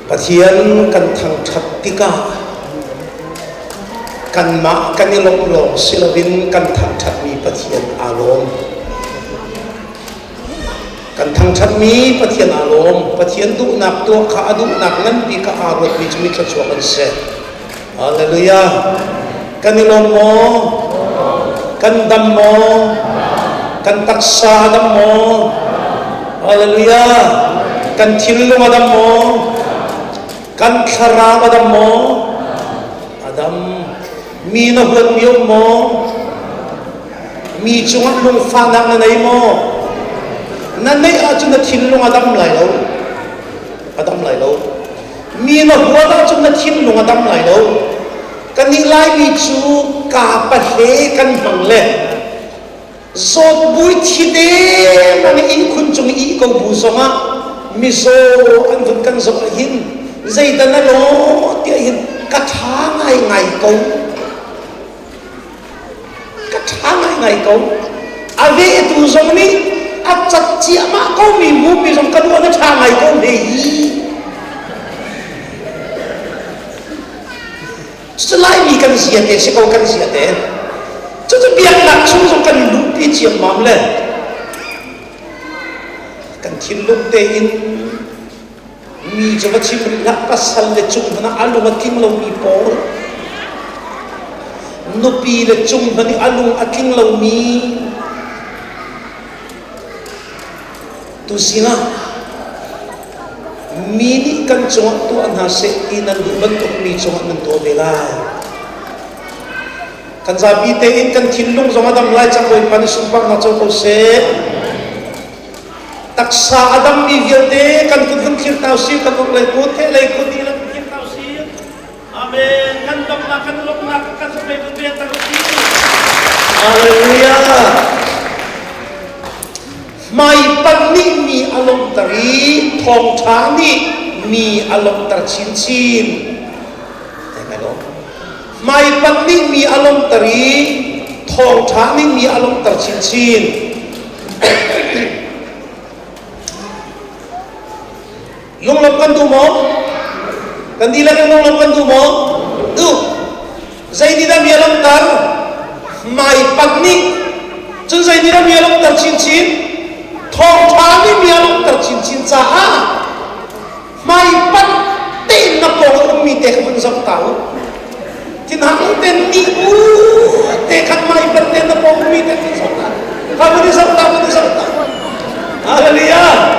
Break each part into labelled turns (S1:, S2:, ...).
S1: Pathian kan thang that tika kan ma kan ilong long silawin kan thang that mi pathian alom kan thang that mi pathian alom pathian du nak tu kha adu nak nan bi ka arot mi chumi ka chuan se hallelujah kan ilong mo kan dam mo kan taksa dam mo hallelujah kan thilung adam mo kan kharam adam mo adam mi na hun mi mo mi chung lung fa nak na nei mo na nei a chung na thilung adam lai lo mi na huwa chung na thilung adam lai lo kan ni lai mi chu ka pa he kan bang le zot bui thi de na in khun chung i ko bu songa mi so an thun kan zo hin dây ta nó lo tia hin cắt thá ngày câu cắt thá ngày câu à về tu giống ni à chặt chia mà câu mi mu mi giống cái đua nó thá ngày câu để sẽ lại mi cần gì thế sẽ câu cần gì thế cho biết là chúng giống cần lúc đi chiếm mắm lên cần thiên lúc tê in mi cho chim la pasal le chung na alu aking lo mi por no pi le chung bani alu aking lo mi tu sina mi ni kan chung tu an ha se inan du ban tu mi chung nan to bela kan za bi te in kan thinlung zong adam lai chang koi pan sumpak na chaw ko se taksa adam mi vierde kan kun khir tau si kan lok lai ko the lai ko ni la khir tau si amen kan lok na kan sa lai ko te ta si hallelujah mai pan ni mi along tari thong tha ni mi along tar chin chin hello mai pan ni mi along tari thong tha ni mi along tar chin chin lung lop kan tu mo kan di lagi lung lop kan tu mo tu zai di da mi alam tar mai pat ni chun zai di da mi alam tar chin chin thong tha ni mi alam tar chin chin cha a mai pat tin na ko mi te khun sam tau tin hang ten ni u te khat mai pat ten na ko mi te khun sam tau ka ni sam tau hallelujah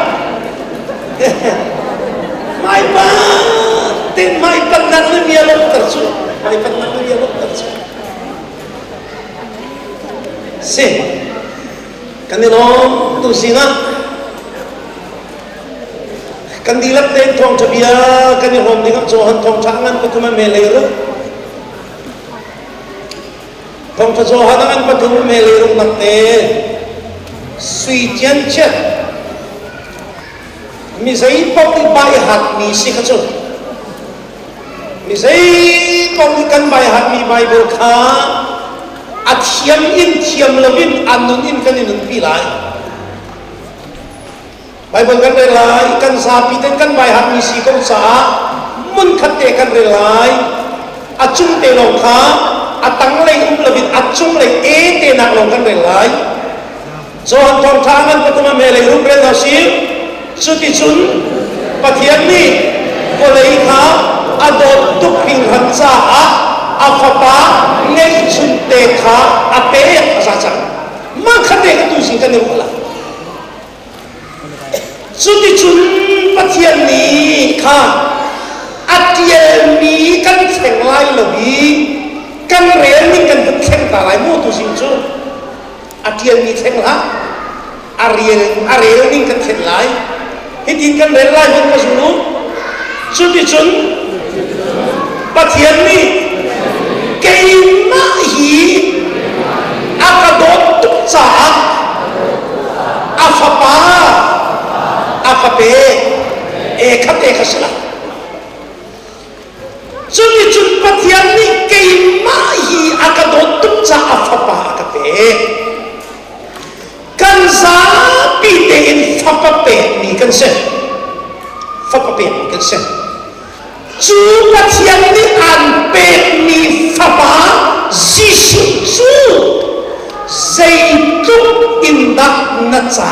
S1: mai pa tin mai pa nang na mi alok tersu mai pa nang na mi alok tersu se kanilo tu singa kandilap ten thong thabia kanihom dingam johan thong changan patuma melero thong tha johan an patuma melero nakte sui chen chet mi zai pok ti bai hat mi si kha chu mi zai pok ti kan bai hat mi bible kha a thiam in thiam lovin anun in kan in pi lai bible kan re lai kan sa pi ten kan bai hat mi si ko sa mun khat te kan re lai a chung te lo kha a tang lai lovin a chung lai e te nak lo kan re lai so han thong thangan patuma me le rum re na si suti chun pathian ni ko lei kha adot tuk ping han cha a afapa nei chun te kha ape asa cha ma khate ka tu sin kan ni wala suti chun pathian ni kha atiel mi kan theng lai lo bi kan rel ni kan theng ta lai mo tu sin chu atiel mi theng la ariel ni kan theng lai hitin kan rel lai hon ka sunu suti chun pathian ni kei ma hi akadot tuk cha afapa afape e khate khasla suti chun pathian ni kei ma hi akadot tuk cha afapa akape kan sa pi te in fapape ni kan sen fapape ni kan sen chú bắt thiên đi an bê mi phá bá Giêsu chú dây túc in đắc na trả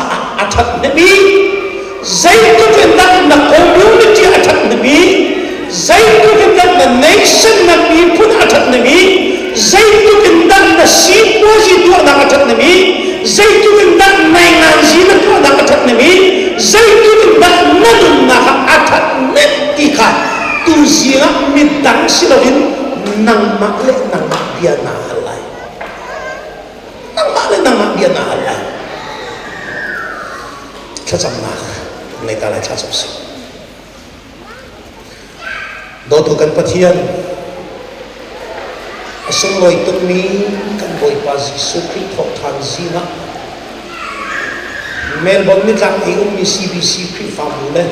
S1: thật nè bi dây túc in đắc na community thật nè bi dây túc in đắc na nation na bi phun thật nè bi dây túc in đắc na si po gì tua na thật nè bi dây túc in đắc này ngàn gì na tua na thật nè bi dây túc in đắc na đun na thật nè kỳ khai tu ziang mi dang silovin nang makle nang makbia na halay nang makle nang makbia na halay chacham na ngay ta lại chacham si do tu kan pathian asung loi tuk mi kan boy pa Giêsu Christ thok than zina Melbourne mi tlang ei mi CBC Christ famule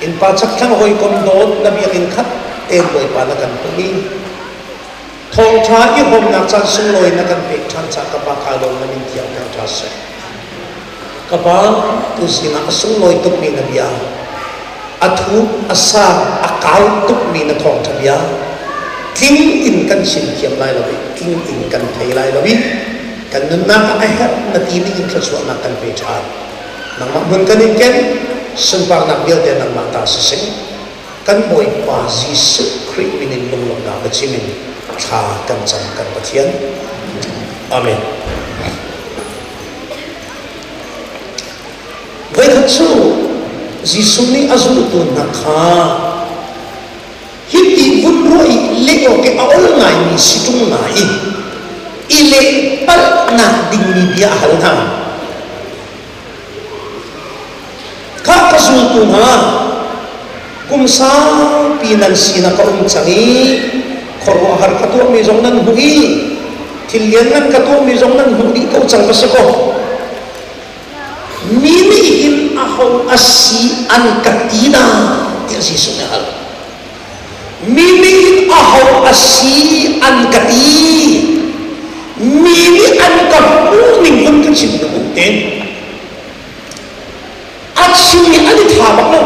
S1: in pa chak thang hoi kon don na biakin khat ten boy pa na kan pumi thong tha i hom na chan sung loi na kan pek than cha ka pa ka lo na min tiang kan tha se ka pa tu sina asung loi tuk mi na bia athu asa akal tuk mi na thong tha bia king in kan sin thiam lai lo king in kan thei lai lo kan na ka ai hat na ti ni in thla so na kan pe tha nang ma mun kan in ken sung pang nak bil te nang mata sing kan boy pa Giêsu Christ minin lung lung na ba chimin tha kan cham kan pathian amen với thật sự Giêsu ni azul tu na kha hiti vun roi le o ke aol ngai mi situng nai ile pal na ding mi bia hal na ka kasul tu na kum sa pinan sina ka changi khorwa har ka tu mi jong nan hui thilian nan ka tu mi jong nan hui ko chang ba se ko mimi in aho asi an katina ti si sunal mimi in aho asi an kati mimi an ka pu ning hun ka chim na ten achumi ani tha ba no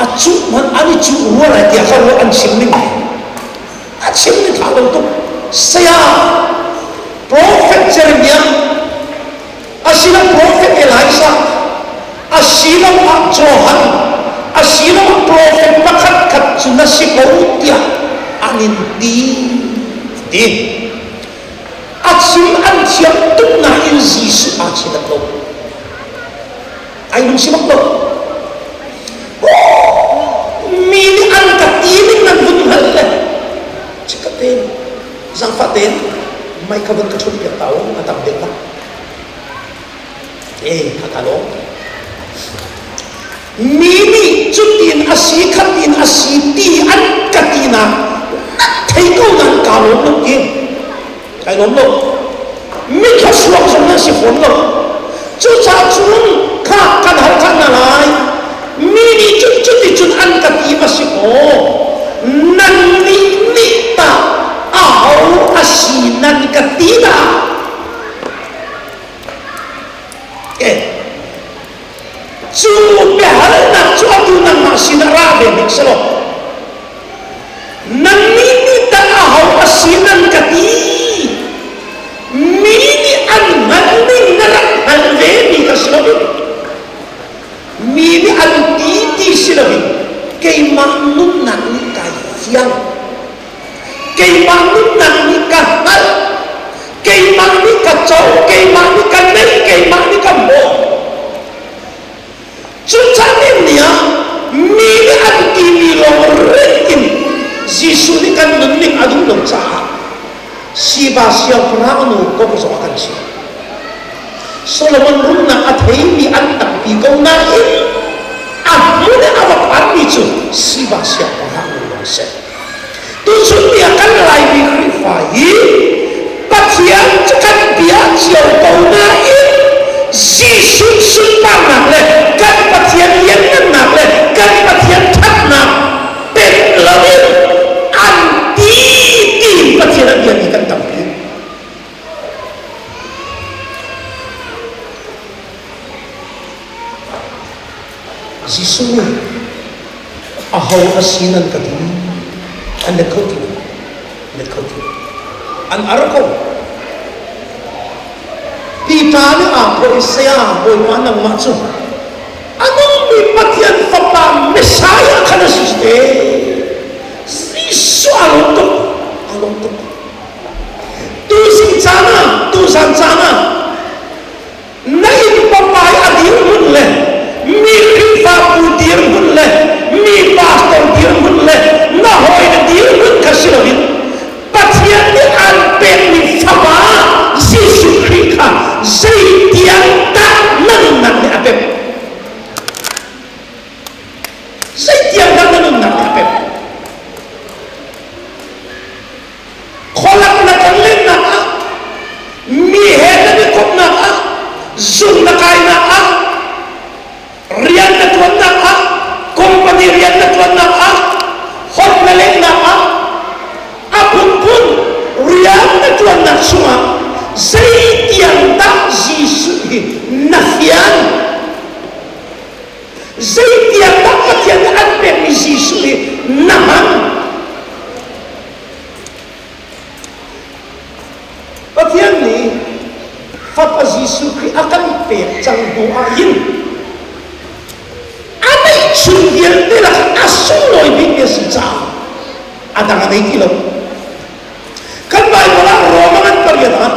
S1: achu man ani chu ruwa la ti kha ro an chim ni achim ni tha lo to saya prophet Jeremiah asila prophet Elisha asila Johan asila prophet pakhat khat chuna si ko tia anin di achim an thiam tuk na in Giêsu achila lo ai nun si maklo mini an ka tining nan vun hal le chikaten zang faten mai ka vun ka thun ya tao atam de la kakalo mini chutin asi khatin asi ti an katina thei ko nan ka lo lo ke kai lo lo mi kha suak jong na si phon lo chu cha chun kha kan hal khan na lai mini chuti chun an kati asi ko nan ni ni ta au asi nan katina chú bé hal na chú tu nang ma sinara be nik selo nang mini ta hau asinan kati mini an maning narak hal ve ni ka selo mini an ti selo kay manun nang ni kai siang kay manun nang ni ka hal kay mang ni ka chau kay mang ni ka nei kay mang ni ka mo chú cha nên nia mi an ti mi long rein Giêsu ni kan nun ning adung long cha si ba sia pra anu ko ko so kan si Solomon rum na athei mi an tak pi ko na in mu ne ava pan mi chu si ba sia pra anu long se tu chu mi kan lai bi khri fa hi pathian kan bia chiao ko na in Giêsu sun pa na le kan pathian yen na le kan pathian that na pet lawin an ti pathian an yen kan tam pi Giêsu ahau asinan kati an lekhoti an arko pitani apo isya boy manang machu anong mi patyan fapa mesaya kana siste sisu along to tu sing chana tu san chana nai papai adir mun le mi rifa pu dir mun le mi pastor dir mun le na hoi na dir mun kasilovin patyan ni an pen ni fapa Yesu Krista zai tiang ta nan nan ni apep zai tiang ta nan nan ni apep kolak na kanlen na a mi he na ni kop na a zum na kai na a rian na tuan na a company rian na tuan na a hot na lek na a apun pun rian na tuan na sunga zai tiang ta Yesu na hian zai tiang ta pathian an pe mi Yesu na man pathian ni fapa Yesu Kri akan pe chang doa yin anai chundian de la asuloi bi ke si cha adang anai kilo kan bai bola romangan pariata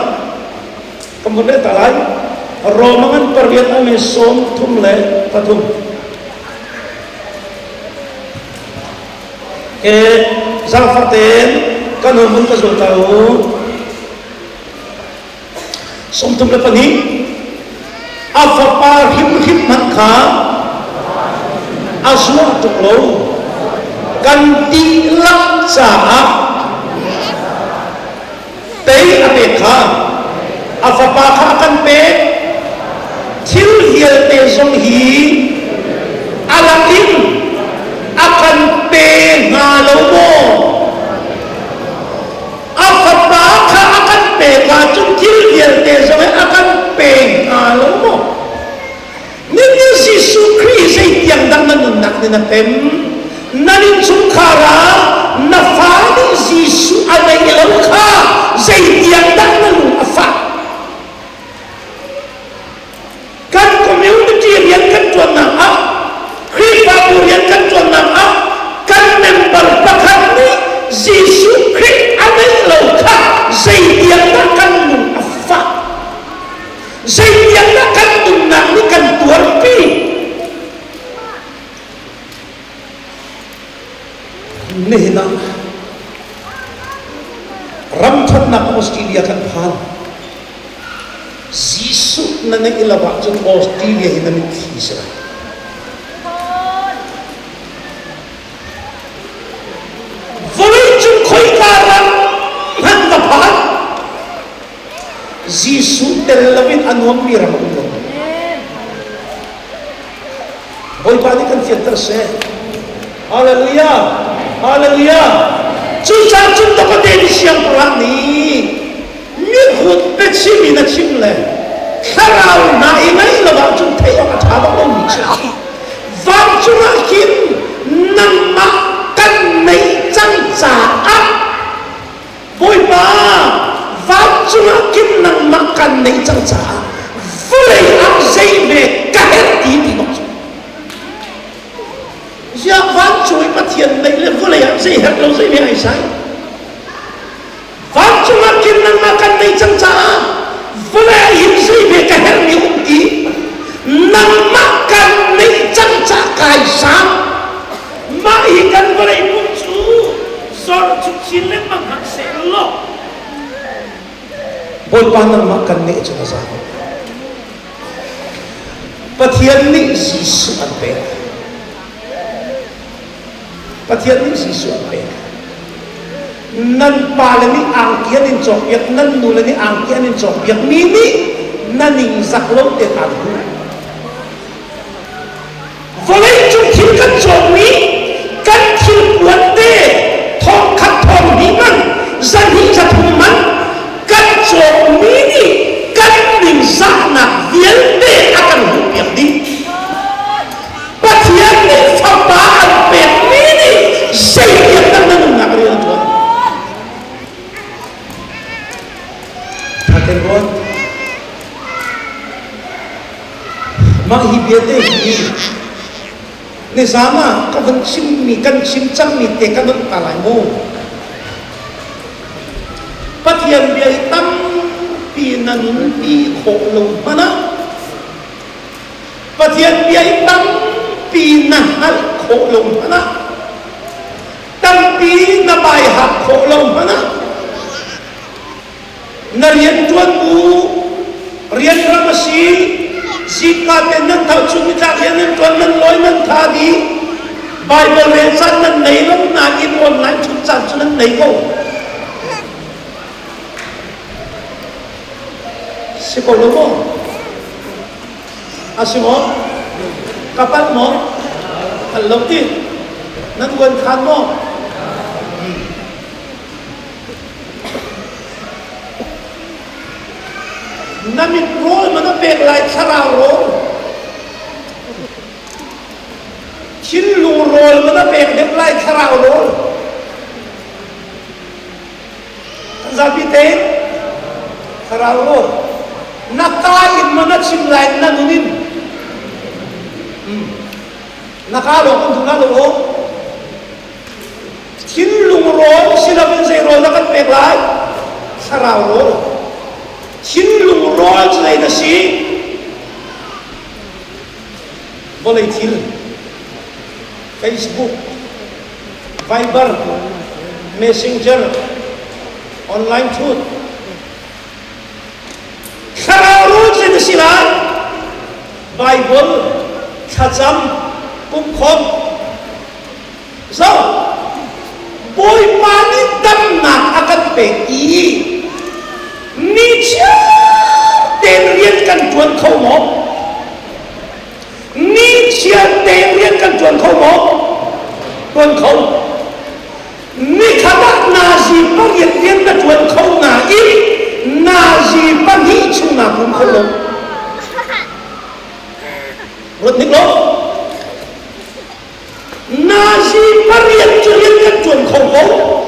S1: kemudian talai romangan perbiat ame som tum le patum zalfaten kanumun kazultau som tum le pani afapar him makha aswa tuklo kanti laksa tei apekha afapakha akan pe thil hial te zong hi alakin akan pe ngalo mo afapakha akan pe ka chung thil hial te zong akan pe ngalo mo nini Yesu Christ ay tiang dang nanunak ni na tem nanin chung khara na fa ni Yesu anay ilaw ka zay tiang dang nanun afa kan community rian kan tuan na a Kripa rian kan tuan na a kan member pakhat ni Yesu Christ anay ilaw ka zay tiang dang kan nun afa zay tiang dang kan nun na ni kan tuan pi nihina ramthat na Australia kan phan Yesu na nang ilawa jung Australia hinamit hisra volay jung khoi karam han na phan Yesu telawin anwang miram ulo boy pani kan theater se hallelujah hallelujah chucha chung to ko de siang prang ni mi khut pe chimi na chim le kharau na inai la ba chung thei ka tha ba ko mi cha van chung a kin nam ma kan nei chang cha a boy ba van chung a kin nam ma kan nei chang cha fulai a sei me ka het ti ti no ya van chui pathian nei le fulai a sei het lo sei me ai sai van chung a kin nam ma kan nei chang cha fulai in sei me ka het ni um ti nam ma kan nei chang cha kai sa ma i kan fulai mu chu sor chu chin le mang hak se lo boy pa nam ma kan nei chang sa pathian ni Yesu an pe pathian ni Yesu an pe nan palani ang kian in chok yak nan nulani ang kian in chok yak mini naning zaklo te kan hu volay chung thil kan chok ni kan thil kuan te thong khat thong ni man zan hi cha thum man kan chok mini kan ning za na vial te akan hu yak di pathian ni fa pa an pe ni mà hi bia te hi ne sama ka van sim mi kan sim chang mi te kan ka lai mo pathian bia tam pi nan pi kho lo mana pathian bia tam pi na hal kho lo mana tam pi na bai ha kho lo mana na rian tuan bu rian ramasi zika ten nan thau chung ta rian nan tuan nan loi nan tha di bible le san nan nei lo na in online chung chan chung nan nei ko si ko lo mo asimo kapat mo al lo ti nan gon khan mo namit rol mana pek lai sarau rol chin lu rol mana pek dep lai sarau rol zabi te sarau rol nakai mana chim lai nanunin nakalo kun tunalo chin lu rol silabin sei rol nakan pek lai sarau rol chin lung rol này là gì volatile Facebook Viber Messenger online truth khara rol này là gì là Bible khacham kum khom so boy mani dam na akan pe i ni chia tên riêng căn chuẩn khâu một ni chia tên riêng căn chuẩn khâu một chuẩn khâu ni khá đắc na gì bắt riêng riêng căn chuẩn khâu na ít na gì bắt hi chung na cũng khâu lông rất thích lắm na gì bắt riêng căn chuẩn khâu khâu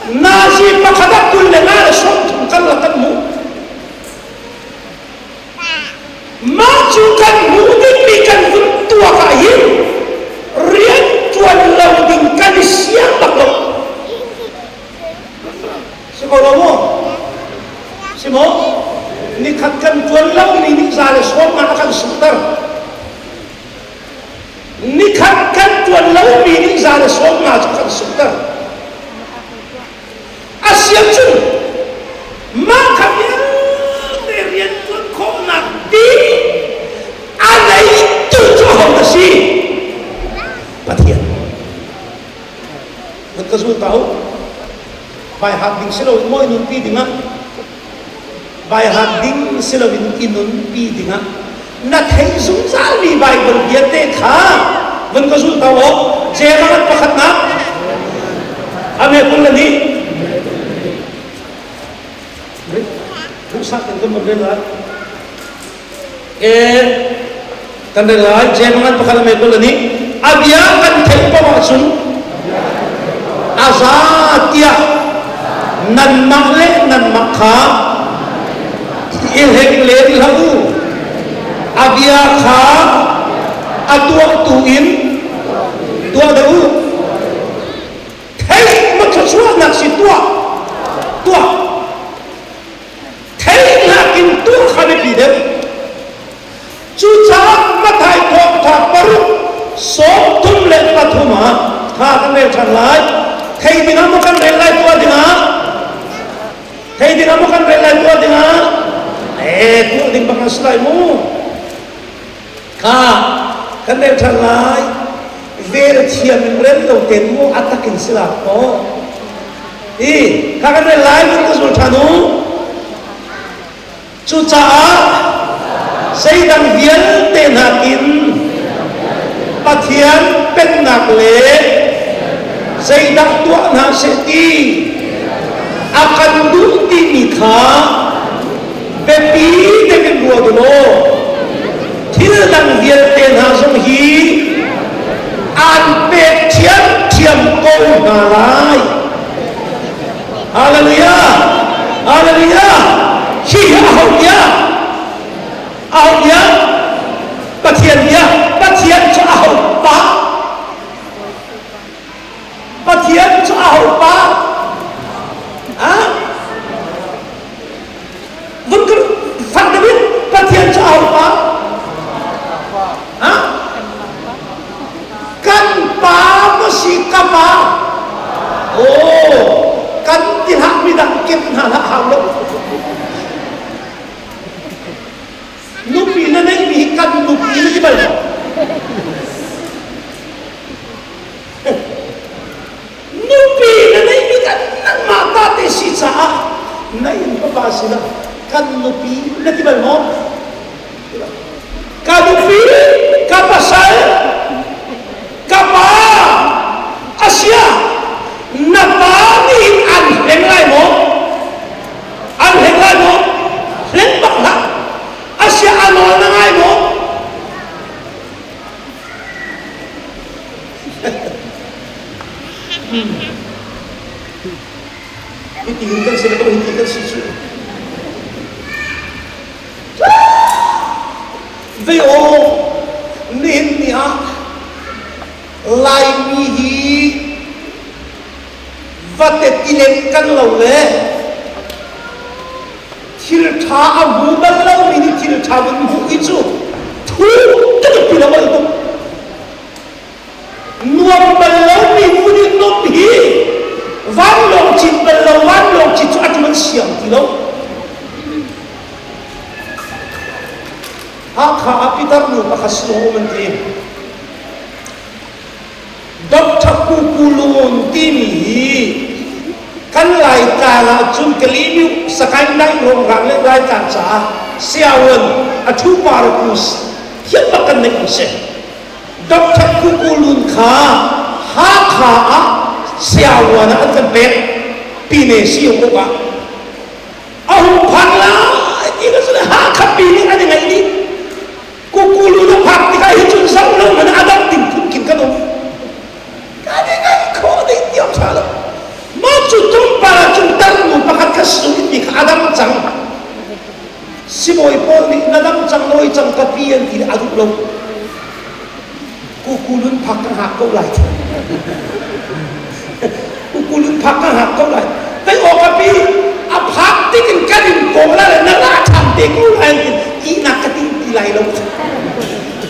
S1: na gì bắt khá đắc quân là na là sống kan la kan mu ma chu kan mu ni kan vun tua ka hin rian tuan lau ding kan siang bak lo simo mo simo ni khat kan tuan lau ni za le so ma kan sutar ni khat kan tuan lau ni za le so ma kan sutar asiam chu ma kami rian tuan kau nak di ada itu jauh nasi patian betul semua tahu by having selo moi nun pi dinga by having selo inun pi dinga na thei sung sa li bible dia te kha betul semua tahu jemat pakhat na ame pun ni sắc cái một bên là cái này là chế mang ăn phải mấy lần đi abia kan thấy bao nhiêu sun azatia nan makle nan makha ilhek le lahu abia kha atua tuin tua deu thấy một chút xíu nặng xí tua thấy là kinh tu khane pi dem chu cha ma thai thok tha paru so tum le pathuma kha kan le chan lai thei dinga mo kan le lai tua dinga thei dinga mo kan le lai tua dinga tu ding bang slai mu kha kan le chan lai ver thiam rem lo ten mo atakin sila ko kha kan le lai mo ko so thanu chu cha xây đăng viễn tên hạ kín pathian pen nạc lệ xây đăng tuan hạ sẽ ti akan du ti mi kha về pi để cái bùa đồ thiên đăng viễn tên hạ sông hi an pe thiam thiam câu hà lai hallelujah hallelujah khi hậu nhá kan ti hak mi dak ket na la halo nupi na nei mi kan nupi na di bal nupi na nei mi kan nang mata te si sa na in pa ba sila kan nupi na di bal mo kan nupi kapasal kapa Asia napani an henglai mo len bak la Asia anol na ngai mo itingkan sila ko itingkan sisu veo nin niya lai mi hi vate tilen kan lo le thil tha a mu ban lo mi ni thil tha ban mu i chu thu ta pi la mal tu nuam ban lo mi mu ni nom hi van long chin ban lo van long chi chu at man siam ti lo ha kha apitar nu pa khaslo man ti Dr. Kukulun timi kan lai ta la chun kalimiu sakai nai rong rang le lai ta cha siawan athu parakus hiam makan ne se Dr. Kukulun kha ha kha a siawan at kan pet pine siu ko ka ahum phangla ti ka sa ha kha pine ani ngai ni Kukulun phak ti ka hi chun sang lo man adam tin thun kin ka do salah maju tumpara juntar mu pakat kasungit di kadam cang si boy pol ni nadam cang noi cang kapian tidak aduk lo kukulun pakang hak kau lai kukulun pakang hak kau lai tapi kapi abhak tikin kadin kau lai nala tham te kau lai ina katin tilai lo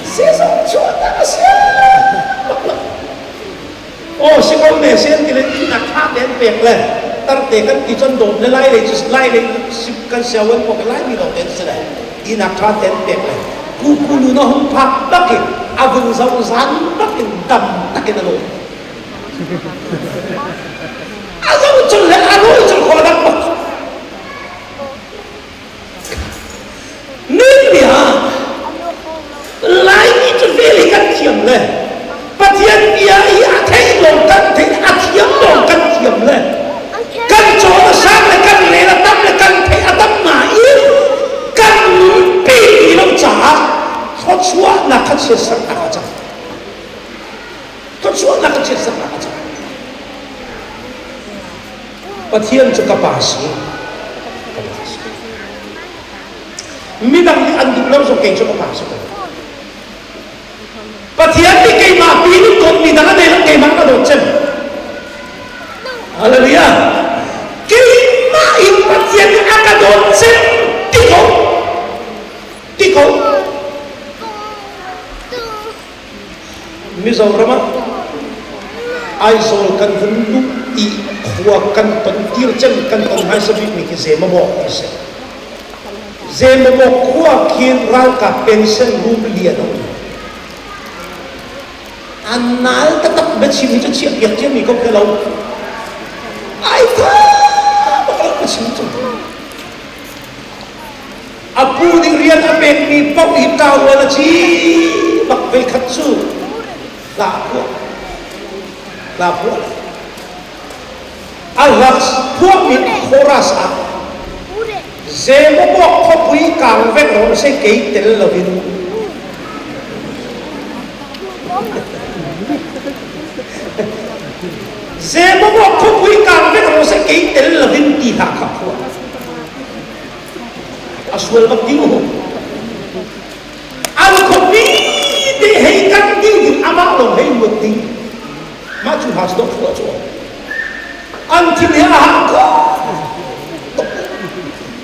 S1: sesong cuata asia si câu này xem thì lên nạc hát đến việc là tăng tế các kỳ chân đồn lên lai lên căn xeo vẫn có cái lai bị đổ đến sẽ này đi nạc hát đến việc là cu lu nó không phát bắc kì vừng rộng rắn bắc kì tầm tắc kì nó lộn rộng chân lên lôi chân khó đắc bậc nên bìa lai đi chân về lý căn thiểm lên But yet, we are here. Take long can take at young long can tiam le. Can cho the sang le can le la tam le can take at tam na in. Can pi long cha. Thot chua na kan se sang na cha. Thot chua na kan se sang na cha. But here cho kapasi. Midang ni andu long so keng cho kapasi. Pathian ni kay mapilin kung midang na kay mga kadotsen. Hallelujah. Kay maing pathian ni akadotsen. Tiko. Misaw rama. Ay sol kan hundu i huwa kan pantir chen kan tanghai sabi ni ki zema mo ise. Zema mo huwa kin ral ka pension room liya no. Anal tetap bersih itu siap dia mi kau kalau aita bakal bersih itu apu ni rian apek ni pau hitau wala chi bakal katsu lapu alas puak ni khoras a zemo bok kopui kang vek ro se kei tel lovin Zemo mo kopui kang vek ro se kei tel lovin ti ha kapua aswal baktingo al kopi de hei kan ding ama lo hei muting maju has dok fo cho antil ya ha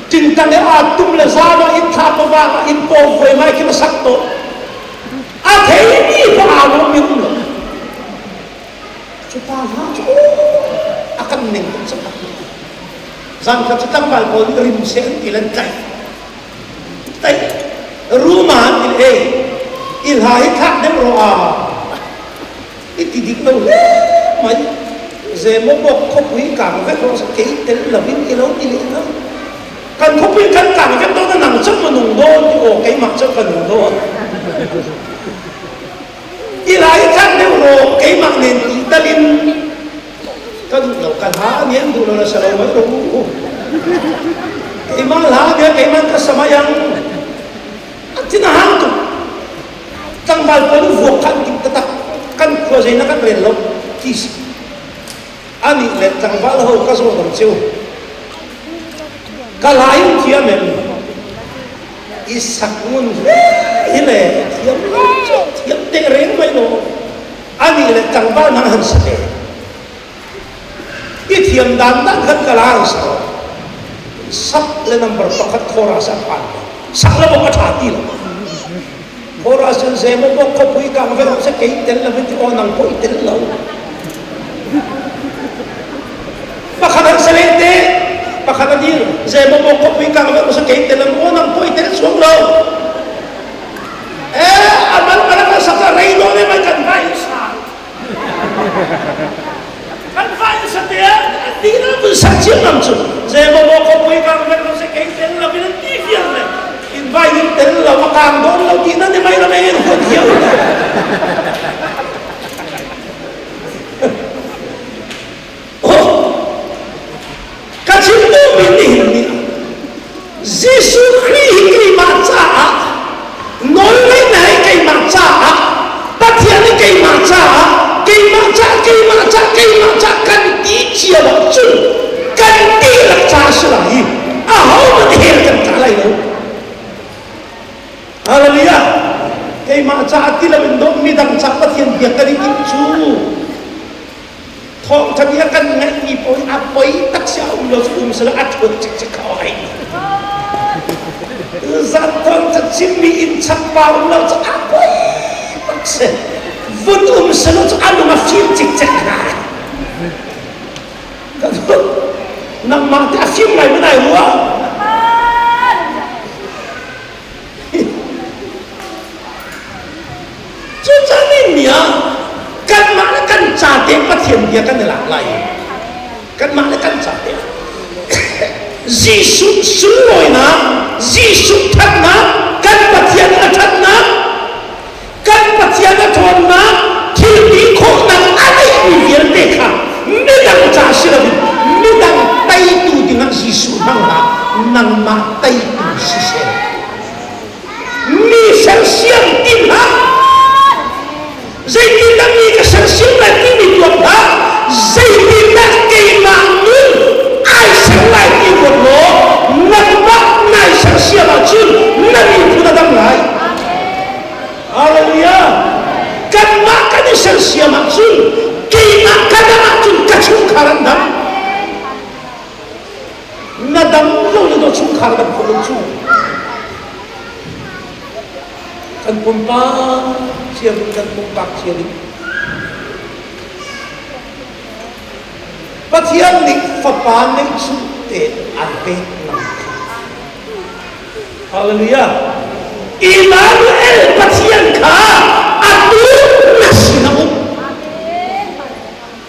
S1: Cintang ya atum le zama in thapa ba in po foi mai ki sakto a thei ni pa alo mi lo chuta ha chu a zan kha chu tang bal kon rim sen tilan tai ruma il e il hai thak dem ro a iti dik no mai ze mo bok ko pui ka ve ko sa ke tel la bin ki lo ti le na kan ko pui kan ka ve to na nang chak ma nung do ni o kai mak chak ka nung do il hai thak dem ro kai mak nen ti talin kan lo kan ha nien du lo na sa lo mai ro kai ma la dia kai man ka samayang tinahang tu tang bal ko vu kan ki ta kan ko zai na kan ren lo kis ani le tang bal ho ka so dam chiu ka lai thia men isak mun ile thiam te reng mai no ani le tang bal na han sa i thiam dan dan khat ka la sa sap le number pakhat thora sa pan sak la bo ka tha ti lo Ora sen se mo ko ko pui ka ve se ke tel la vit on ang ko tel lo pakhadan selete pakhadir se mo ko pui ka ve se ke tel on ang ko tel suang lo amal para ka sa rei do ne mai kan vai sa te di na bu sa chi nam chu se mo ko pui ka ve se ke tel la vit ti fiel ne vai đi đến là mà càng đốn lâu chị nó đi mấy nó mấy nó còn thiếu các chị tôi mình đi Jesus Christ cái mà cha nói lấy này cái mà cha bắt thiên cái mà cha cần tí chia vào chân cần tí là cha sự là gì hậu mà thiệt cần trả lại đâu Hallelujah. Kay macha atila bindong midang chakpat yan biya ka rin chu. Thong thang kan ngai ni poi apoy tak siya ulo sala atot chik kawai. Zan thong ta chimmi in chakpa ulo sa apoy tak se. Vun sala sa ano ma film chik na. Kadto nang mata film mai manai ruwa. Cho nên nhá, căn mã là căn trả tiền bắt thiền địa căn lạc lại, căn mã là căn trả tiền. Jesus sướng rồi na, Jesus thật na, căn bắt thiền là thật na, căn bắt thiền là thuần na, thì đi khổ năng anh ấy bị viên đề khả, mới đang trả sự là mới đang tay tù thì ngăn Jesus năng là năng mã tay tù sự sẽ, mi sang xiang tim ha. Dây tin đã mi cái sáng sớm lại tin bị tuột đó, dây tin đã cây mạng luôn, ai sáng lại tin một lỗ, nằm bắt này sáng sớm vào chân, nằm bị phụ đã đâm lại. Hallelujah. Kan mak kan sáng sớm vào chân, cây mạng kan đã vào chân cả chung khả năng đâm, na đâm lâu như đó chung khả năng đâm không chung. Kan pumpa siya kan pumpak siya din. Pathian ni fapan ni chute anpet lang. Hallelujah. Emmanuel pathian ka atu na sinaum.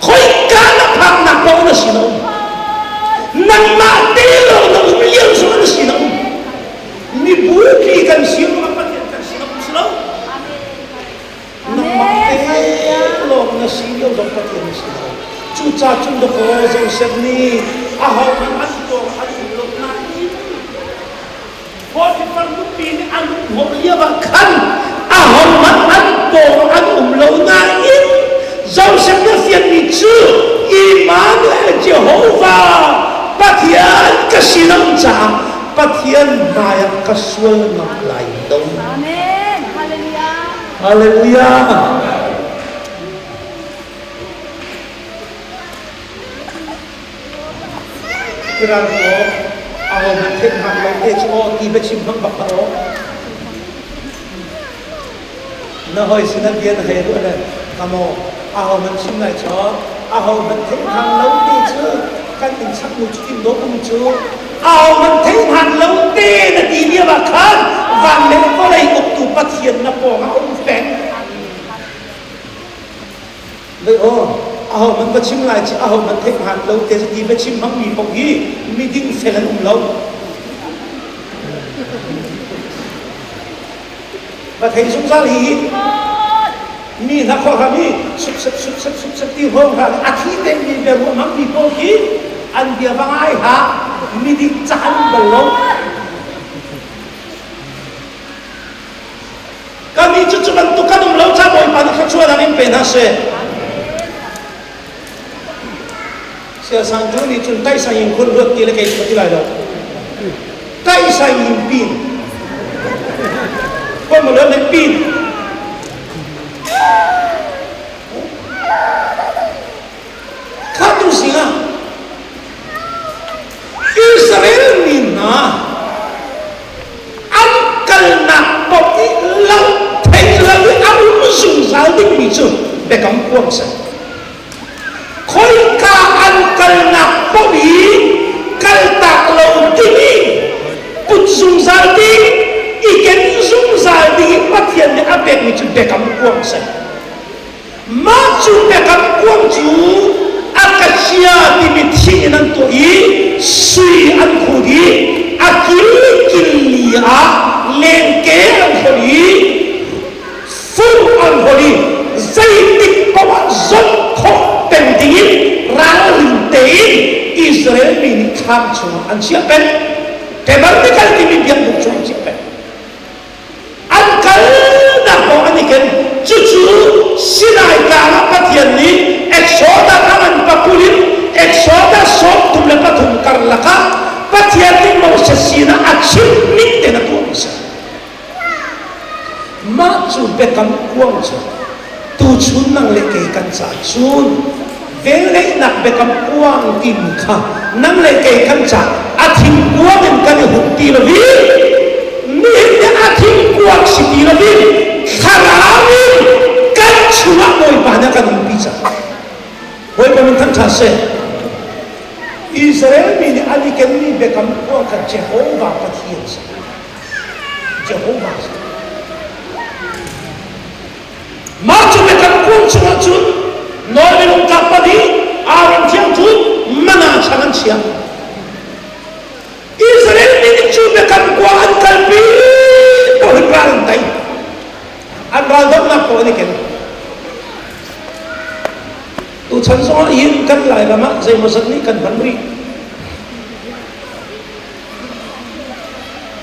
S1: Khoi ka na phang na po na sinaum. Nang matelo na umiliang sa na sinaum. Ni buki kan siya mga pathian kan sinaum sinaum. Nang matelo na siya ng pathian na sinaum. Chucha chung do ko Joseph ni ahaw ang anto ang ulok na Potiphar lupin ang holiya bakan ahaw ang anto ang umlaw na Joseph na siya ni Chu Emmanuel Jehovah patian kasinang cha patian bayak kaswal ng laidong.
S2: Amen. Hallelujah.
S1: Hallelujah. Kiran ko ako matik hanggang HO iba chimhang bakaro na hoy sinabihan hay doon kamo ako man chimnay cho ako matik hanggang HO kan in sak nu chikin do kum chu aw man thei han lo te na ti bia ba khan van le ko lai ok tu pathian na po nga om pek le o aw man ka chim lai chi aw man thei han lo te ti ba chim mang mi pong hi mi ding felan lo ba thei sum sa li mi na kho ha mi sup ti ho ha athi te mi be ro mang mi po hi an bia ba ai ha mi di chan ba lo ka mi chu chu ban tu ka dum lo cha boy pa na kha chua na min pe na se sang chu ni chun tai sa yin khun rot ti le kai ti lai lo tai sa yin pin ko mo lo le pin khatu singa Israel mina angkal na poti lau thei lau au sung zal dik mi chu be kam kuang sa khoi ka angkal na poti kal tak lau tini put sung zal dik iken sung zal dik pathian ne abek mi chu be kam kuang sa ma chu be kam kuang chu akasia dimiti nan to i sui an khudi akil kilia lengke an khudi fu an khudi zaitik pawa zon kho pending ralin tein Israel min kham chu an sia pen tebar tikal ti biang bu chu chi pen an kal na ko aniken chuchu sinai ka pathian ni eksoda kaman papulim eksoda sok tumle pathum karlaka pathiatin Moses sina achim nitte na tuangsa ma chu bekam kuangsa tu chun nang le ke kan sa chun vele nak bekam kuang tim kha nang le ke kan sa athim kuang kan hutti lo vi ni ne athim kuang siti lo vi kharawi kan chua moi pa na kan pi sa Hoy pamintan thase Israel min ali ken ni bekam ko ka Jehovah pathian sa Jehovah ma chu bekam ko chuna chun no belum kapadi aram chiang chun mana changan chiang Israel min chu bekam ko an kalbi ko ran dai an ran dok na ko ni ken tu chan so yin kan lai lama zai mazat ni kan banri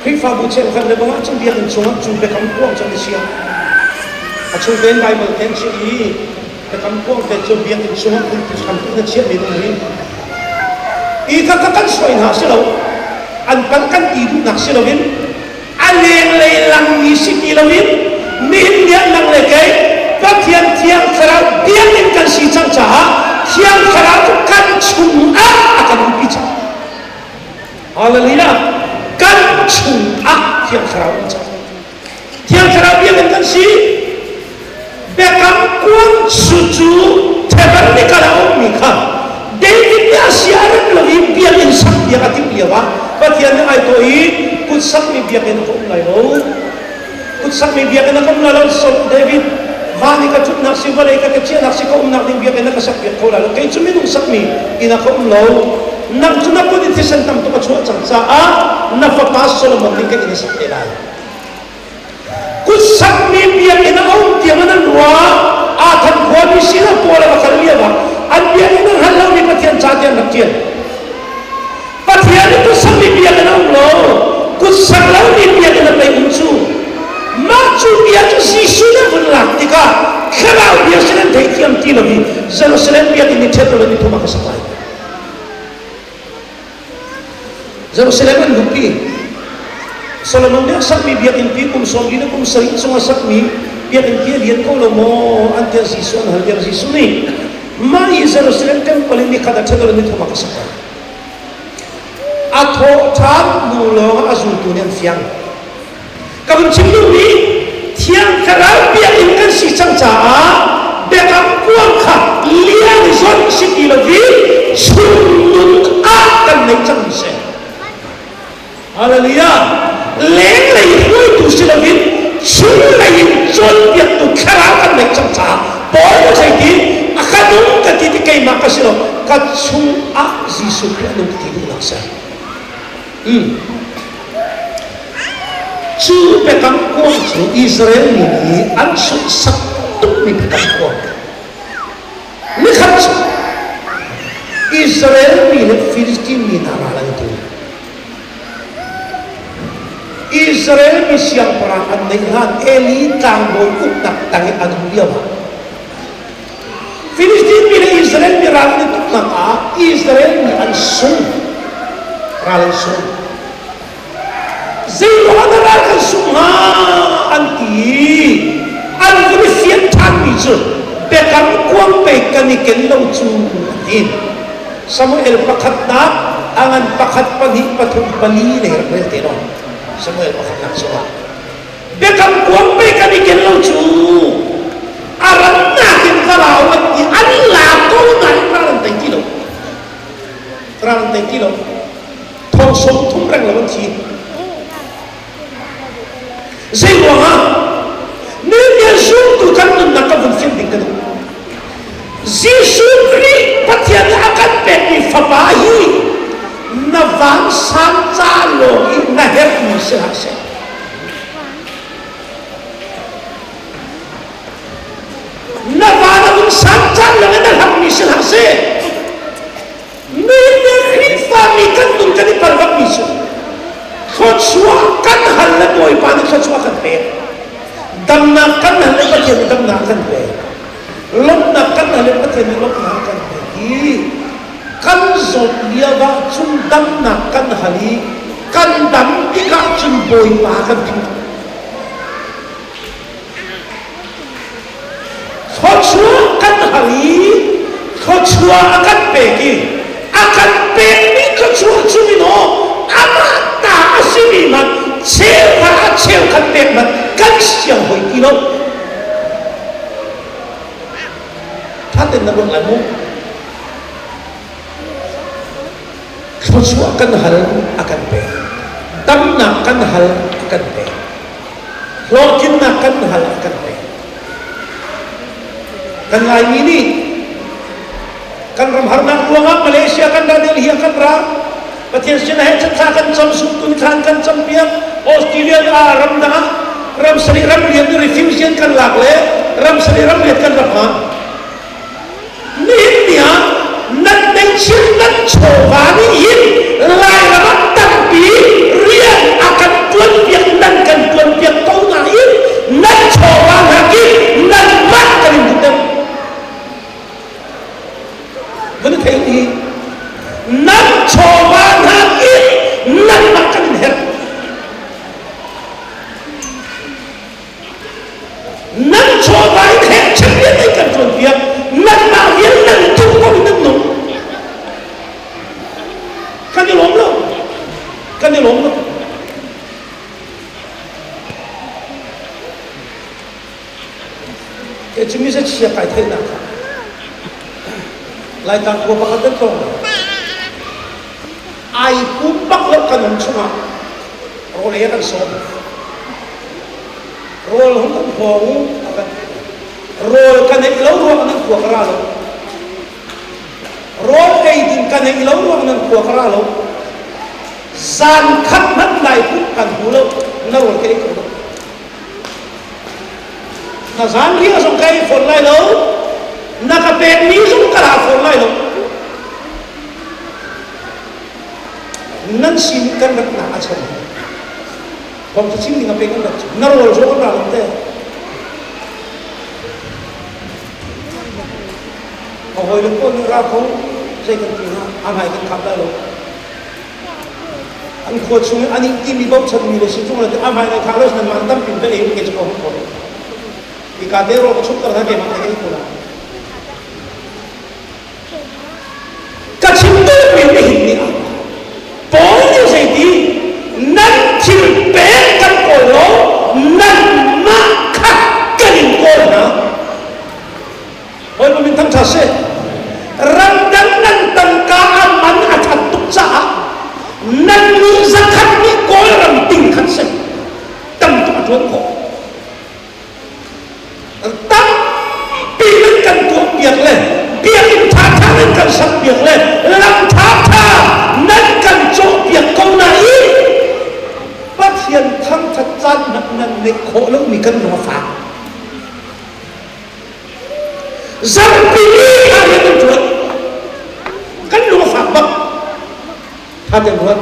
S1: khi fa bu chen kan le ba chung biak in chung chung be kam kuang chung sia a chung ben bible ten chi yi be kam kuang te chung biak in chung kun tu kam tu na chia ni no ni i ka ka kan soi na se lo an pan kan ti du nak se lo win a leng le lang ni si ti lo win min dia nang le kai pathian thiang sarau biang in kan si chang cha thiang sarau kan chung a akan pi cha hallelujah kan chung a thiang sarau cha thiang sarau biang in kan si bekam kuang su chu thebar ni kala mi kha David ni asiaran lo biang in sak dia ati piawa pathian ai to i kut sak mi biang in ko lai lo kut sak mi biang in ko lai lo so David vani ka chut nak si valai ka chia nak si ko nak ding biak na ka sak biak ko la lo kai chumi nung sak mi ina ko lo nak chuna ko ni tisan tam to ka chua chang sa a na fa pas Solomon ding ka ni sak te lai ku sak mi biak ina om tiang na ruwa a than ko ni sila ko la ka lia ba an biak ina halau ni pathian cha tian nak tian pathian itu sak mi biak ina lo ku sak lau ni biak ina pai unchu Machu biar tu si sudah berlaku tika kalau biar selen thei tiam ti lobi Jerusalem biar ini theto lobi thuma ka sapai Jerusalem an hupi Solomon dia sak mi biar in pi kum som ina kum sering sunga sak mi biar in dia lian ko lo mo antia sisu an hal sisu ni mai Jerusalem temple ini kada theto lobi thuma ka sapai atho tham nu lo azul tu nian fiang kabun chimlu ni thiang kharau bia in kan si chang cha a bekam kuang kha liang zon si ti lo vi chun nun Hallelujah. Leng lei hui tu silavin chung lei chon biak tu khara kan mek cham cha por ko sai ti akadum ka ti kai ma ka silo ka chung a jisu Christ nu ti lu laksa chu pe kam ko chu Israel ni an su sak tu mi pe kam ko ni khat chu Israel ni le Filistin ni na la tu Israel mi siang perang an nei han Eli tang boy uk tak tangi adu dia ba Filistin mi le Israel mi ral ni tuk nak a Israel mi an sun ral sun zero adalah kan sun ha anti an ni sian tan mi chu be kam kuang pe kan ni ken lo chu in Samuel pakhat na angan pakhat pagi pathum pali le rel te no Samuel pakhat nak suwa bekam kuang pe kan iken lo chu aran na kin kalawat ni an la ko na ran tai kilo thong som thum rang la ban chi zai wa ha ne ne su tu kan na ka bun sim ding ka do Jisu Christ pathian akan pe ni fa ba hi na van san cha lo i na het ni se ha se na van un san cha lo na ham ni se ha se ni ne Christ fa mi kan tun kan par va mi se khot suwa kan hal la boy pa ni khot suwa kan pe dam na kan hal la pathian dam na kan pe lop na kan hal la pathian lop na kan pe kan zot dia ba chung dam na kan hali kan dam ti ka chung boy pa kan thu khotchua kan hali khotchua akan pe ki akan pe ni khotchua chumi no ama ta asimi man cheu kan pe man kan siang hoi ki no thaten na bang anu khotchua kan hal akan pe dam na kan hal akan pe lokin na kan hal akan pe kan lai ini kan ram harna luang Malaysia kan Delhi kan ra pathian sin hai chat kan cham su tun khan kan cham piak Australia ram da ram sari ram lian refugees kan lak le ram sari ram lian kan ra ni nia nan deng chin nan chowani yin lai ra tam pi rian akan tuan piak nan kan tuan piak kau na yin nan chowana ki nan mat kan bukan vẫn thấy đi năm cho ba năm ít năm mặt cần hết năm cho ba hết chẳng biết ai cần chuẩn việc năm nào hiến năm chung có năm nóng cần đi lốm đâu cái chúng mình sẽ chia cải thế nào lại càng của bác đất rồi ai cũng bắt lớp cần ông chung à rồi lấy cần số rồi không cần phòng rồi cần ấy lâu rồi cần của ra rồi rồi cái gì cần ấy lâu rồi cần của ra rồi gian khắc mất lại cũng cần hú lâu nó rồi cái đấy là gian kia xong cái phồn lại lâu nakapet ni zum kara for lai lo nan sim kan rak na acham bom tu sim ni ngape kan rak na rol jo kan ram te hoi lo ko ra ko sai kan ti na am hai kan khap la lo an kho chung ani ti mi bom chan mi le si chung la am hai na kha lo nan man tam pin pe e ke cho ko ki ka de ro ko chuk kar ke ma ke ko la kacim tu min hin ni a pol ni sei ti nan thil pe kan ko lo nan ma kha kan ko na hoi min tham tha se ram dan nan tan ka aman a that tuk cha nan ni zakhat ni ko việc lên làm tháp tha nên cần chỗ việc câu này bắt hiện thăng thật gian nặng nề khổ lâu mình cần nó phá rằng bị đi là những chuyện cần nó phá bậc tha tiền luôn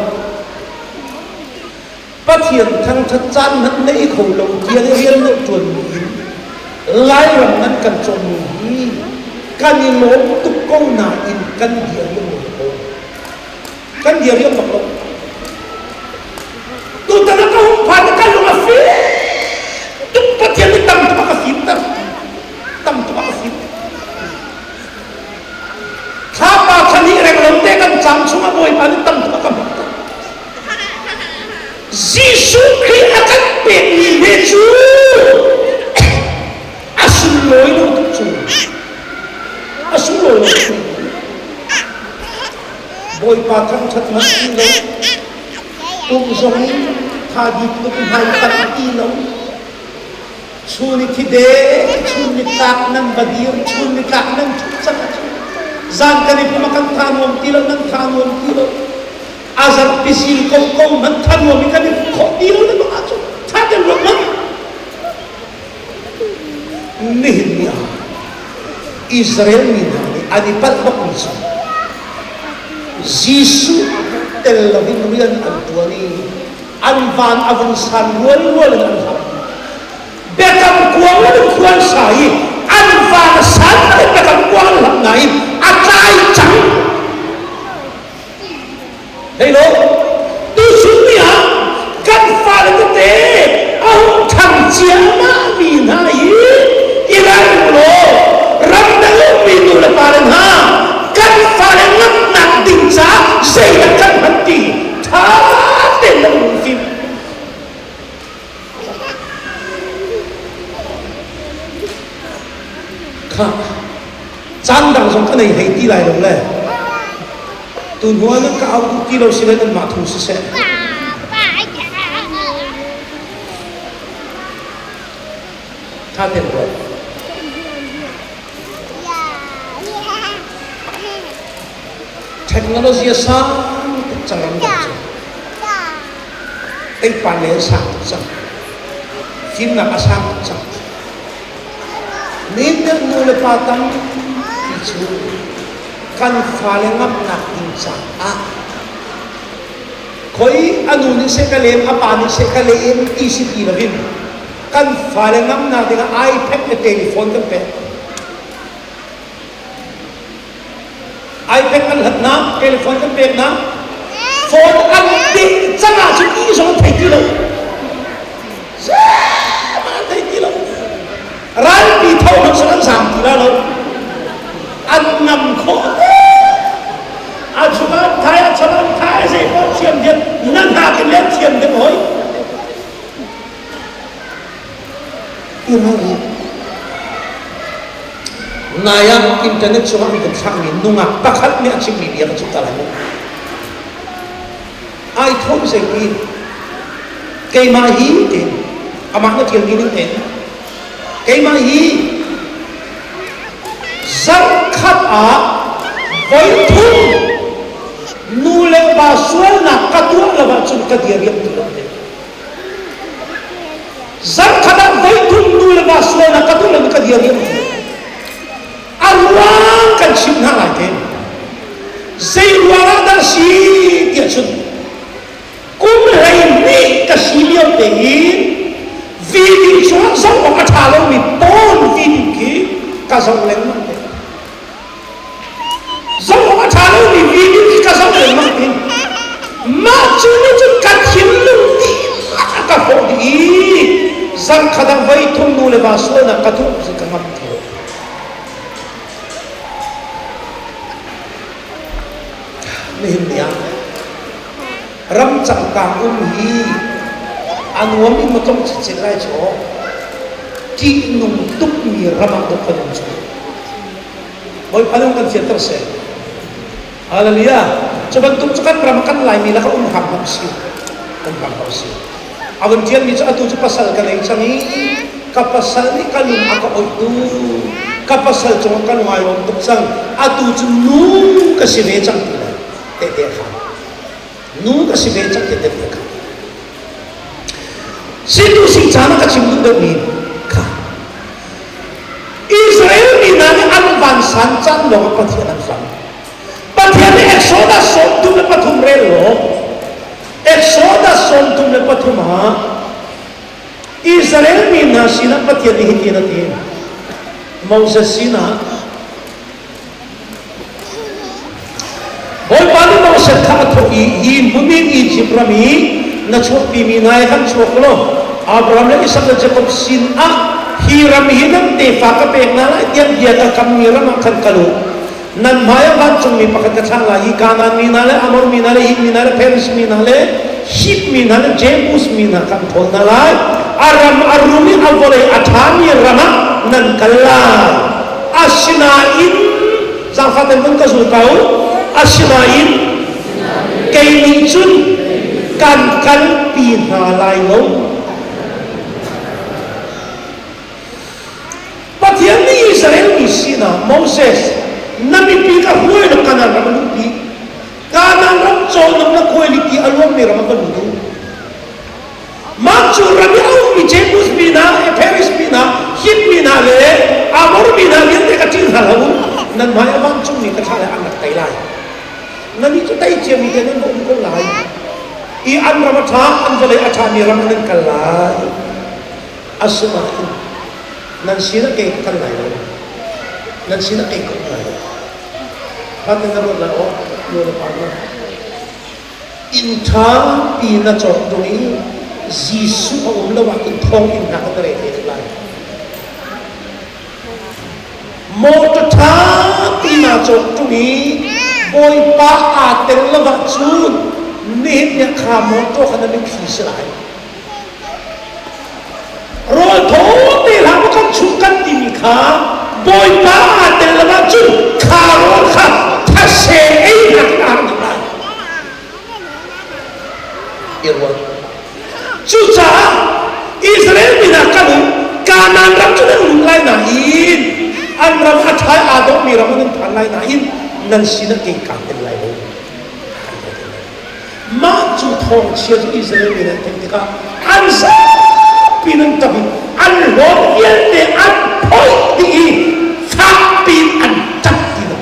S1: bắt hiện thăng thật gian nặng nề khổ lâu kia riêng lượng chuẩn lại rằng nên cần cho mình kan lo tu ko na in kan dia yang mo kan dia yang mo tu ta na ko pa kan lo ma fi tu pa dia ni tam tu ka fi tam tu ka fi tha pa khani reng lom te kan cham chunga boy pa ni tam tu ka mo Jesus Christ akan pe ni leju asul loi no tu chu asul loi boy pa thang that man ti lo tung zong tha di tu hai pat ti lo chuni ki de chuni tak nang badir chuni kak nang chak zan ka ni pumakan thanom ti lo nang thanom ti lo azar pisil ko man thanom mi ka ni kho ti lo na ma chu tha de lo man Nehemia Israel ni ani patbak ni sa Jisu telawin riyan ang tuwani anvan avansan wal ang bekam kuwan sahi anvan san bekam kuwan laknain atay chang hello tu sunya kan fala te ahong chang chiama ni nai ilan lo ramdang minu la paran ha kan fala ngap nak ding sa say na kan hati tha te lang film kha chan dang song ka nei hei ti lai lo le tu nuwa na ka au ti lo sila na ma thu se tha te lo technology sang chẳng lắm cái panel sang chẳng phim là sang chẳng nên được mua le patang itu kan fale ngap nak insa koi anu ni se kalem apa ni se kalem ECP la vin kan fale ngap na dengan iPad ke telefon kan pe iPad kan hat na telefon kan pe na phone kan di changa chu ki so thai ki lo ma thai ki lo ran bi thau nó sang sang ki la lo an ngam kho a chuma thai se ko chiam điện nan ha cái lên chiam điện hoi imani naya internet chuma kan sang ni nunga pakhat me achim ni dia chu ta la ai thom se ki cây ma hi te amak na thiam ni te cây ma hi zar khat a voi thum nu le ba sual na katua la ba chun ka dia riam tu zar khat a voi thum nu le ba sual na katua la ka dia riam arwang kan sim na lai te sei wala da si dia chun kum rai ni ka si liao te hi vi di chuan zong ka tha lo mi pon vi di ki ka zong leng ma te zong ka tha lo mi vi di ka zong leng ma te ma chu ni chu ka thim lu ti ka pho di zang khadang vai thum nu le ba so na ka thu se ka ngam the nihim dia ram chang ka hi anuam in matom chi lai cho ki nung tuk mi ramang do phanum chu boy phanum kan theater se hallelujah choban tum chukan ramakan lai mi la ka ham si awan tian mi cha tu chu pasal ka nei changi ka pasal ni kalum aka oi tu kapasal chung kan ngai om tuk sang atu chu nu ka si ve chang ti la te te kha nu ka si ve chang te te kha si tu sing chana ka chim du ni kha Israel ni na ni an ban san chan lo pathian an san pathian ni exodus som tu le pathum re lo exodus som tu le pathum ha Israel ni na sina pathian ni hi na ti Moses sina boy pani Moses kha tho i mumin Egypt rami na chok pi mi nai khan chok lo Abraham le Isaac le Jacob sin a hiram hinam te fa ka pek na la tiang dia ka kam mi ram khan kalu nan maya ban chung mi pakat ka thang la hi kanan mi na le amor mi na le hit mi na le Peres mi na le hit mi na le Jebus mi na kan thol na lai aram arumi avole athami rama nan kalai asinain zafatan mun ka sultau asinain kaini chun kan pi na lai lo pathian ni Israel ni sina Moses nami pi ka huai na kanan ram pi kanan ram chon na quality alwam ni ram ka du Machu rami au mi Jebus bina Peres bina hit bina le amor bina yan te ka tin halau nan maya bang chung ni ka thale anak tai lai nani chu tai che mi te nan bom ko lai I an ramatha an vale atha mi ram nan kalai asma nan sina ke kan lai nan sina ke ko lai pat na ro la o yo la pa na in tha pi na chok doi Jisu ang lawa kung thong in nakatarete lai mo to tha pina chok tu ni boy pa atel lawa chun ni nya kha mo to khana mi phis lai ro tho te la mo kan chu kan ti mi kha boy pa atel lawa chun kha ro kha tha se ei na ka lai irwa Chucha Israel bina kanu kanan ram chu nang lai na in an ram athai adok mi ram nan phan lai na in nan sina ke ka ten lai bo ma chu thong chia chu Israel bina ten ka an sa pinang tabi an lo yel te an poi ti fa pin an chap ti na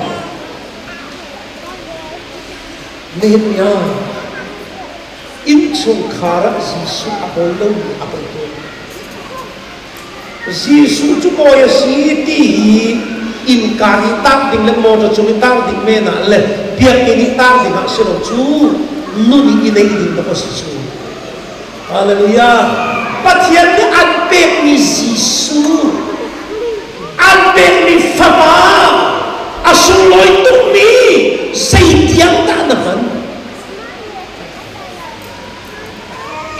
S1: Nehemia in chung khara Jisu apol lo apol to Jisu chu boy si ti in kari tak ding le mo chu tak ding me na le biak ni tak ding ma se lo chu nu ni inai ding ta si chu hallelujah pathian ni an pe ni Jisu an pe ni fama asul loi tu ni sai tiang ta na man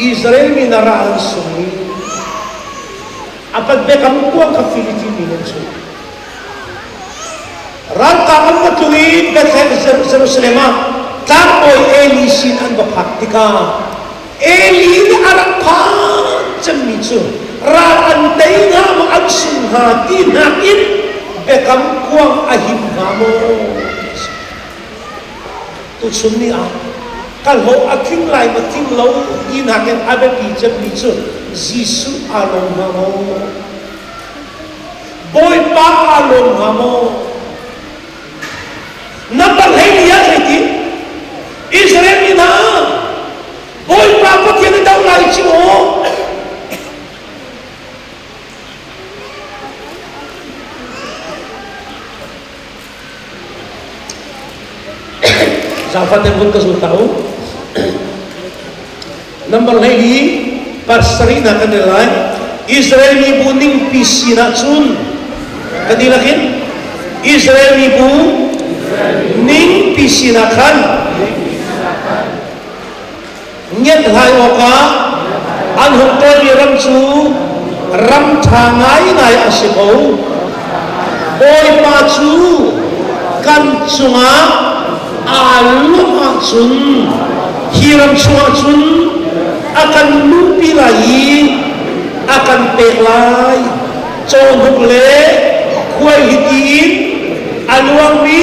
S1: Israel mi naraan sumi apat bekam kuang ka Philippines ni so ran ka am matui Bethel Jerusalem tapoy Eli sin an bapaktika Eli ni arapa chami chu ra an dei nga ma an sin ha ti na in bekam kuang ahim nga mo tu sumni a kal ho aking lai ma ting lo in haken abe pi chen mi chu Jisu along ma mo boy pa along ma mo na bal hai liya ti Israel ni na boy pa pa tian dau lai chi mo Zafat yang pun kesul tahu Number lagi Parsarina kanilai Israel ni buning pisina chun Kanilakin Israel ni bu Ning pisina kan Nyet hai oka Anhong toli ram chu Ram thangai nai asipau Boy pa chu Kan chunga alum achun hiram chua chun akan lupi lai akan pelai chonuk le huai hitin aluang mi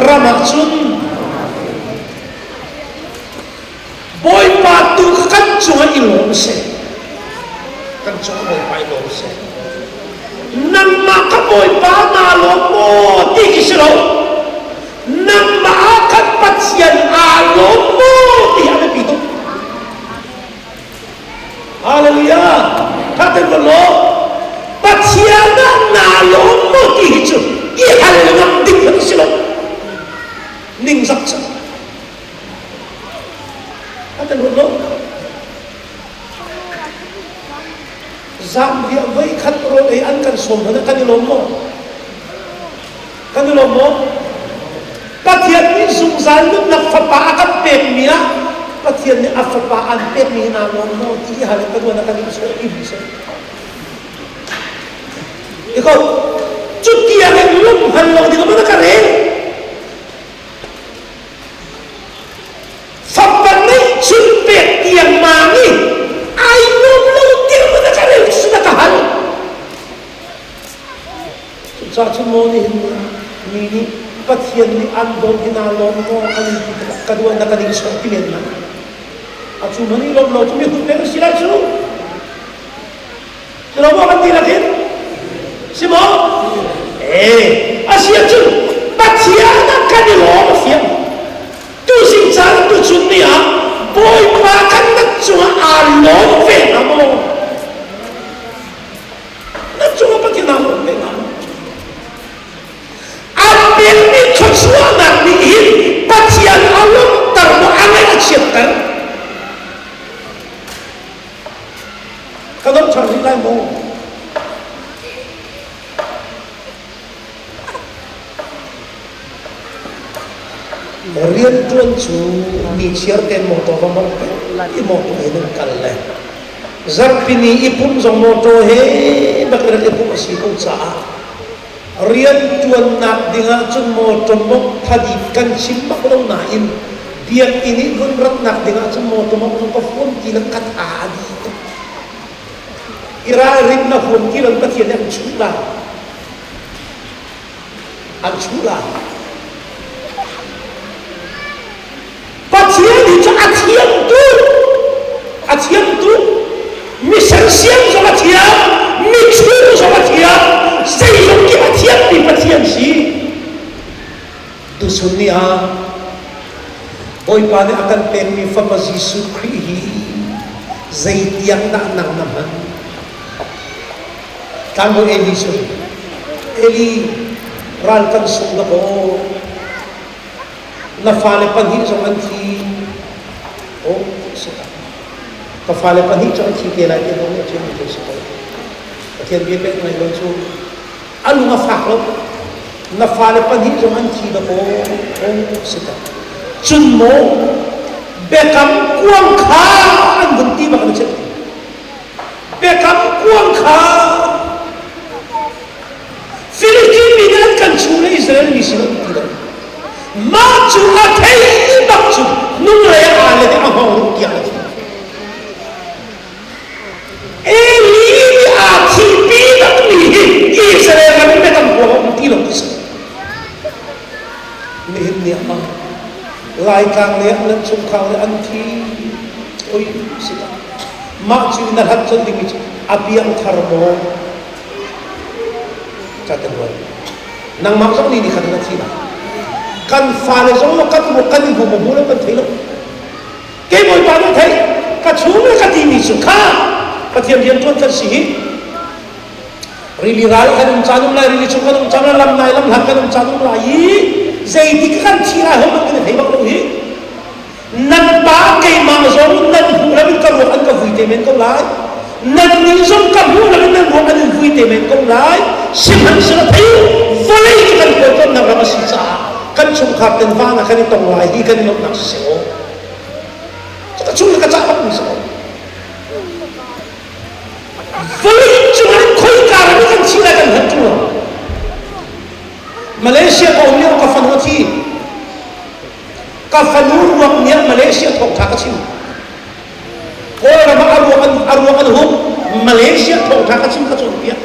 S1: ramaksun boy patu kan cuma ilom se kan cuma boy pa ilom se nang makaboy pa na lomo di kisiro nang maakat patsiyan alomo di ame pito. Hallelujah. Katen lo patsiyan na lomo di hicho i halang ding kisiro ning saksa. Katen lo Zambia với khát rồi ấy ăn cần sồn hơn cái lồng mò bắt thiệt đi dùng dài lúc nạp phật ba cái bẹp mía bắt thiệt đi áp phật ba ăn bẹp mía nào lồng mò thì hà lên cái đuôi nó cái số im số được không chút kia cái lúc hành lồng thì nó mới cái đấy phật ba này chút bẹp tiền mà đi ai lồng lồng tiền mới cái đấy sudah kahal sa chumo ni pathian ni andon hinalon mo kan kadua na kaning so pilen na at chumo ni lom lo chumi kun pero sila chu lo mo kan tirakin simo asia chu pathian na kanilo siam tu sing sa tu chun ni ha boy pa kan na chuma alon ve na mo na chuma pathian na mo ve na Ini kesuanan ini pasian alam termo angai asyikkan kalau cari lagi mau rian tuan cu ni siarkan motor kamu lagi motor ini kalah zarpini ipun zong motor he bakal ipun masih kau sah rian tuan nak dengan semua tomok tadi kan simpak orang naim biar ini pun rat nak dengan semua tomok untuk phone kilang kat adi ira rim na phone kilang kat yang ancura pasian itu atiam tu misal siang sama tiap mixur sama tiap xây dựng cái pathian đi pathian si tu sunia oi pa ne akan pen mi fa pa Jesu Christ zai tiang na nang naman kamu Eli ral kan sung da ko na fale pan hi so an thi o sita ka fale pan hi so an thi ke la ke no ne chen ke so pathian bi pe ngai lo chu alu nga phak lo na fale pan hi jong an thi da ko sita chun mo bekam kuang kha an gun ti ba kan chet bekam kuang kha Philippines ni an kan chu le Israel ni sino ti da ma chu a thei bak chu nung le a le de a ho ru kya Eli a thi pi bak ni Israel kan bekam kuang ti lo kis ni ni a lai kang le an chung khang le an thi oi sita ma chu na hat chon ding chi apiang tharmo chatan wa nang ma jong ni khan na thi ba kan fa le jong lo kat mo kan bu mo le kan thei lo ke moi pa no thei ka chu le ka ti ni su kha pathian dian tuan kan si rili ral kan chanum lai rili chu kan chanum lam nai lam hak kan chanum lai zai ti kan chi ra ho kan thei ba lo hi nan ba ke ma jong nan hu la bin ka ro an ka vui te men ko lai nan ni jong ka hu la bin nan ro an vui te men ko lai sim han sa thei volai ki kan ko ton na ra si cha kan chung khap ten va na kan tong lai hi kan nok nak se o ka chung ka cha ba ni so volai chung an khoi ka ra kan chi la kan han chung Malaysia ko ni ka fan ho thi ka fanur wak nia Malaysia thok tha ka chim ko ra ma arwa kan hum Malaysia thok tha ka chim ka chung pia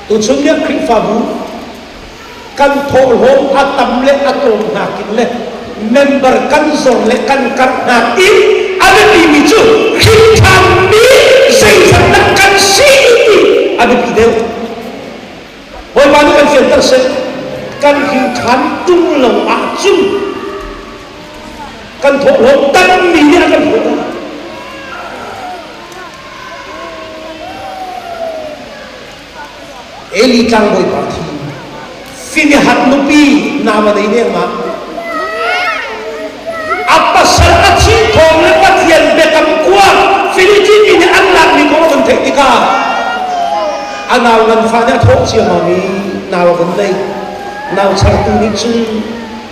S1: tu chung le khri fa bu kan tho hom atam le atom na kin le member kan zon le kan kar na ti ave bi mi chu khri tham bi sei san na kan si ave bi deu hoi ma kan fian tar se kan hin than tung lo a chung kan tho hom tan mi ni kan tho Eli tang boy party fini hat nupi nama dei ne ma apa sarat si thong le pathian bekam kwa fini ti ni an lak ni ko man thei tika anaw nan fa na thok sia ma mi naw kan nei naw char tu ni chu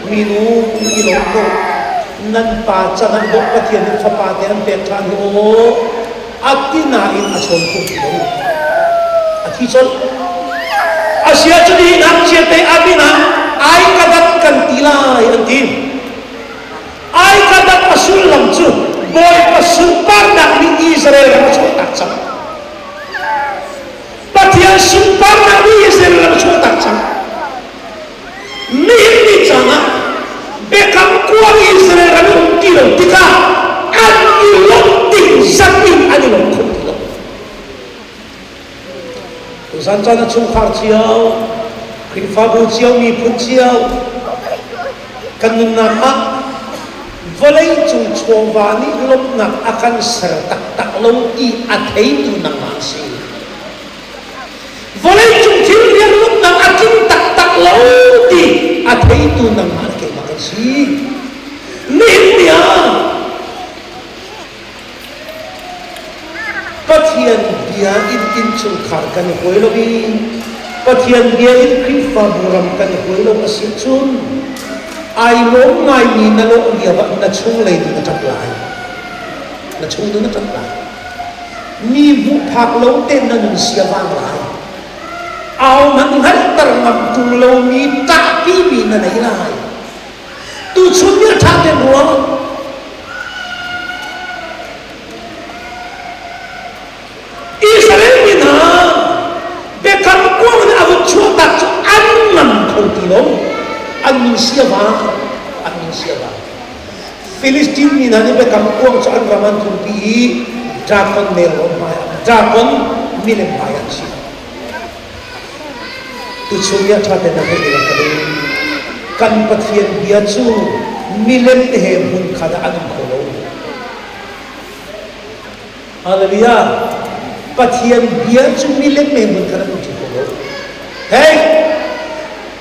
S1: mi nu i lo ko nan pa cha nan bo pathian ni fa pa te an pek than ho atina in a chon ko ki lo a thi chon Asia jadi nak cete abina, ai kadat kan tilai antin, ai kadat pasul lamcu, boy pasul parnak di Israel lamcu takcam, patian parnak di Israel lamcu takcam, ni cana, bekam kuang Israel lamcu tilai tika, anilong ting sakin anilong tilai. San chana chung khar chiao khin fa bu chiao mi phun chiao kan na ma volei chung chowa ni lom na akan sar tak tak lo i a thei tu na ma si volei chung thil rian lom na akin tak tak lo ti a thei tu na ma ke ma ka si ni nia Pathian dia in chung khar kan hoi lo bi Pathian dia in khri fa buram kan hoi lo asin chun ai lo ngai ni na lo dia ba na chung lei ni na tak lai na chung na tak lai ni bu phak lo ten na nun sia wang lai au man hal tar ngam tu lo mi ta pi bi na nei lai tu chung ni tha ten ro Israel ni na bekam kuang na avut chua tak chu annam khong ti lo an min sia ba Filistin ni na ni bekam kuang chu an raman thum pi drakon ne lo ma drakon milem ba ya chi tu chuya tha te na he la ka kan pathian bia chu milem he mun khada an kholo hallelujah Pathian dia chu milem me mun kana tu ko hey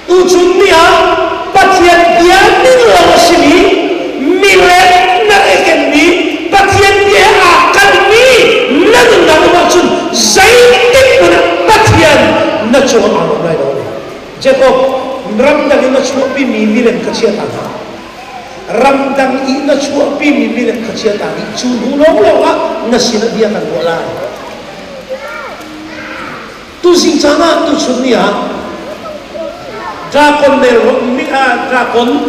S1: tu chu nia pathian dia ni lo sini milem na eken ni pathian dia akan ni nan na ma chu zai tik na pathian na chu anu nai lo jacob ram dang na chu pi mi milem ka chia ta ram dang I na chu pi mi milem ka chia ta ni chu lu lo lo na sina dia kan bola tu sing chana tu chunia drakon ne mi a drakon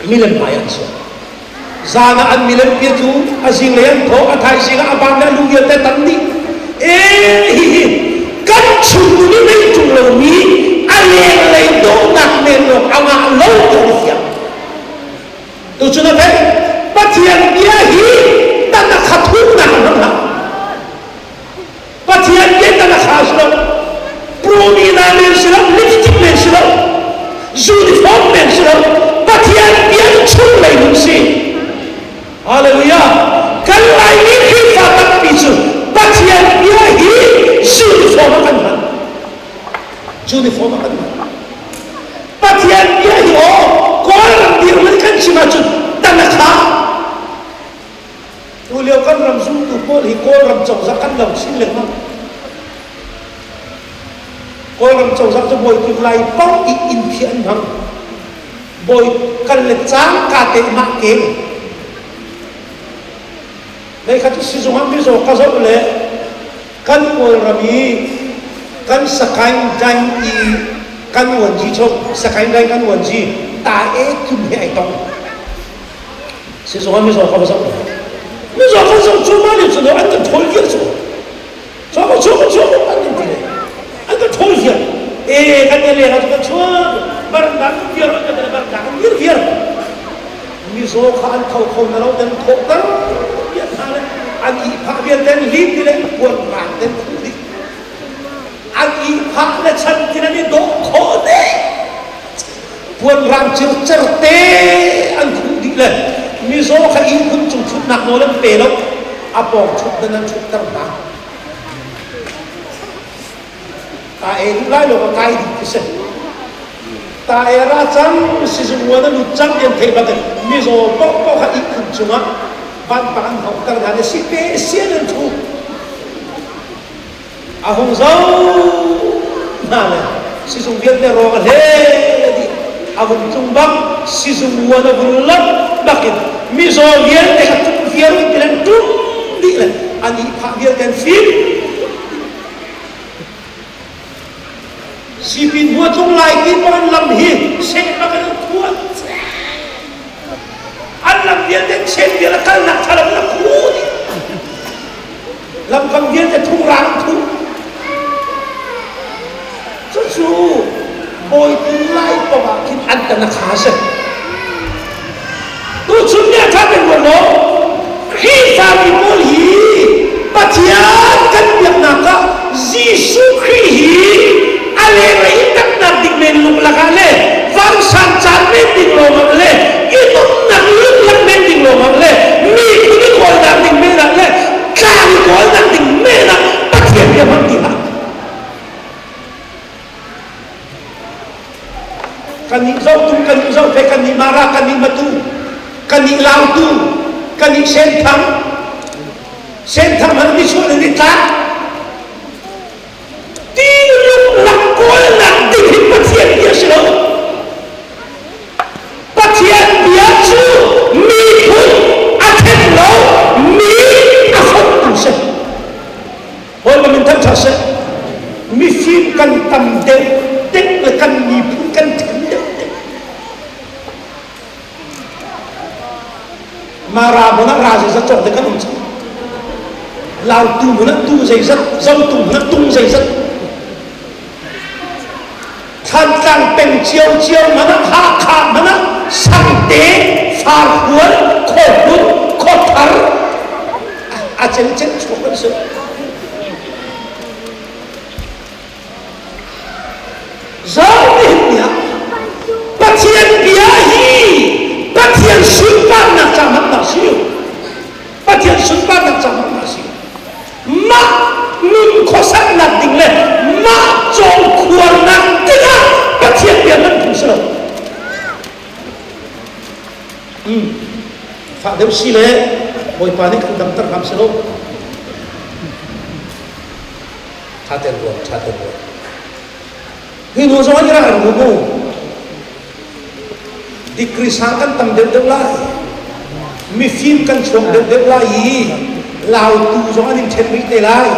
S1: milen bayan so zana an milen pitu asing len tho athai singa abang na lu ye te tan ni e hi kan chu ni nei tu lo mi a le le do nak ne lo anga lo tu sia tu chuna pe pathian dia hi tan na khathu na na Pathian dia tak khas lo, prominent mensilo, legitimate mensilo, uniform mensilo, pathian dia chung lei lusi, hallelujah. Kalau ini kita tak bisu, pathian dia hi uniform kan, uniform kan, pathian dia hi oh, korang dia mereka cuma cun tanah kah. Uliau kan ramzum tu pun hikol ram chawsak kan lam sin leng ma kol ram chawsak cho boy ki lai pang I in khian hang boy kan le chang ka te ma ke nei kha tu si zong ham bi zo ka zo le kan kol rami kan sakai dan I kan wan ji cho sakai dan kan wan ji ta e kum he ai tong si zong ham bi zo ka ba zo你说分手做嘛的？知道按照拖延做，做不安定的。le ha ka chua bar dan vier ka da bar dan vier mi zo khan khau khau na lo den thok dar ya thale an I pha vier den lim ni le buat ran den khu di an I pha le chan ti na ni do kho de buat ran chir chir te an khu di le mi zo kha I kun chung chut nak no le pe lo apong chut dan chut tar na ta e lai lo ka kai di ki se ta e ra chang si su wa na lu chang yen thei ba ke mi zo po po kha I kun chunga ban ban hok tar na ne si pe sian an thu a hong zo na le si su viet le ro le di a hong chung bang si su wa na bul lam bakin mi zo viet te ka tu viet ki len tu di le ani pha viet kan film si pin mua chung lai ki pon lam hi se ba ka thua an lam viet te chen viet la kal nak thalam la khu di lam kam viet te thung rang thu chu boy tin lai pa ba kin an ta na kha se tu chun ne tha ben wo no khi sa mi mo hi patia kan biak na ka jisu khi hi ale rai tak na ding men luk la ka le van san chan men ding lo ma le I tum na luk lak men ding lo ma le mi ku ni ko na ding men na le ka ni ko na ding men na patia ya ma ti ha kani zau tum kani zau pe kani mara kani matu kani lau tu kani sen tham har ni chua ni ta ti luk lak ko na ding hi patia ya se lo patia ya chu mi ku a then lo mi a khot tu se hoi ma min tham cha se mi phim kan tam de tek le kan ni phu kan mara bona ra se chok de kan um lao tu bona tu dei rất dâu tu bona tung dei rất than tang pen chiêu chiêu mà nó ha kha mà nó sang tế phá huấn khổ hút khổ thar à chân chân chụp con sự giáo viên nhá bắt thiên bia hi bắt thiên xuân ban na chăm na siêu bắt thiên xuân ban na chăm na siêu ma nun khó sát na ding le ma chong khuan na ding a bắt thiên bia nan thung sơ phạm dem si le boy pa ni kan dam tar kam selo chaten bo hi no zo ni ra ru mo dikri sang kan tam dem dem lai mi phim kan chok dem dem lai yi lao tu zo anin chen mi te lai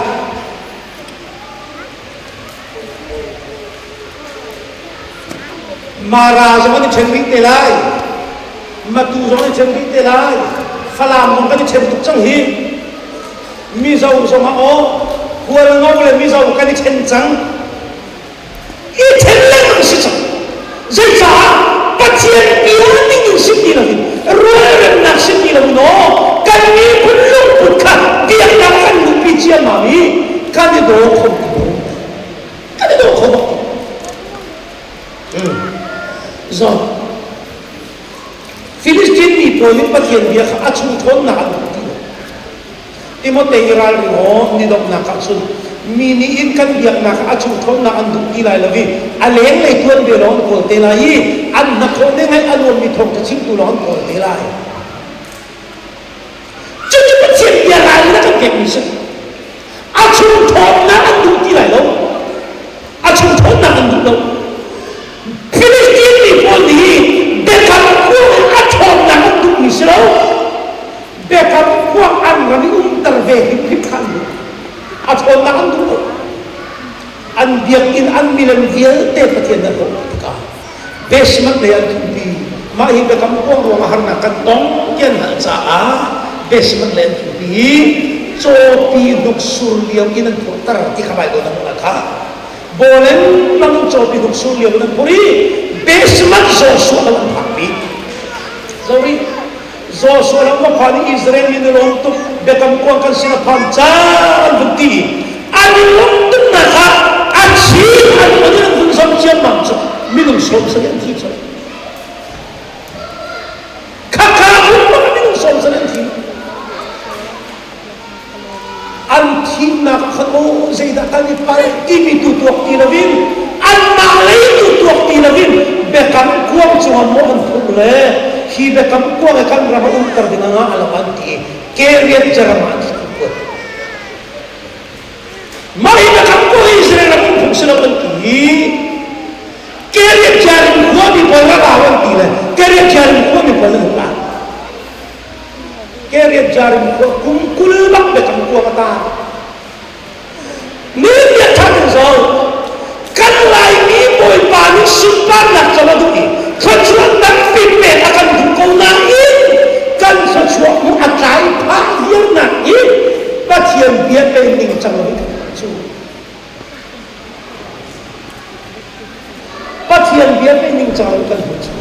S1: mara zo anin chen mi te lai ma tu zo anin chen mi te lai phalam zo kan chen tu chang hi mi zo zo ma o hual ngau le mi zo kan chen chang I chen le mang si chang zai cha bắt thiên bia ni những sinh đi là gì rồi lần nào sinh đi là nó cái gì cũng lúc cũng khác việc nào cần cũng bị chia mà mi cái gì đó không rồi Philistine bị bồi lên bắt thiên bia khá chung thôn nào Timote Israel nó đi đọc nào cả xuân mini in kan biak na ka achu thon na an duk ilai lawi aleng lei tuan be lon ko te lai an na ko ne ngai alon mi thong ta chim tu lon ko te lai chu chu pa chen ya lai na ka ke mi se achu thon na an duk ilai lo achu thon na an duk lo Philistine ni pon ni be ka ko a thon na an duk mi se lo be ka ko an ra ni tar ve hip khan a thon na an duk an biak in an milan vial te pathian na ko ka basement le an thi ma hi be kam ko ro ma har na kan tong kian ha cha a basement le an thi cho pi duk sur liam in an thot tar ti khabai do na kha bolen mang chopi duk su liam na puri basement Joshua lang phapi sorry Joshua lang phani Israel ni long tu bekam ko kan sina pham chan bukti ani long tu na kha achi ani madin dun sam chiam mam cho minung som sa yan thi cho kaka hun ma minung som sa yan thi an thi na khano zaida kan ni par ti mi tu tuak ti na vin an ma lei tu tuak ti na vin bekam kuam chuan mo an phul le hi bekam kuam kan rama um kar dina nga alaman ti keriat jaraman ku mai bekam ko Israel na phul sila kan ti keriat jarin ko mi bola lawan ti le keriat jarin ko mi bola la keriat jarin ko kumkul bak bekam ko mata ni ya thang zo kan lai mi boy pa ni simpan nak chama du ni khachuan nak pin me akan du ko na in kan sa chua mu akai pha hian na in pa thiam bia pe ning chang ni chu pa thiam bia pe ning chang kan chu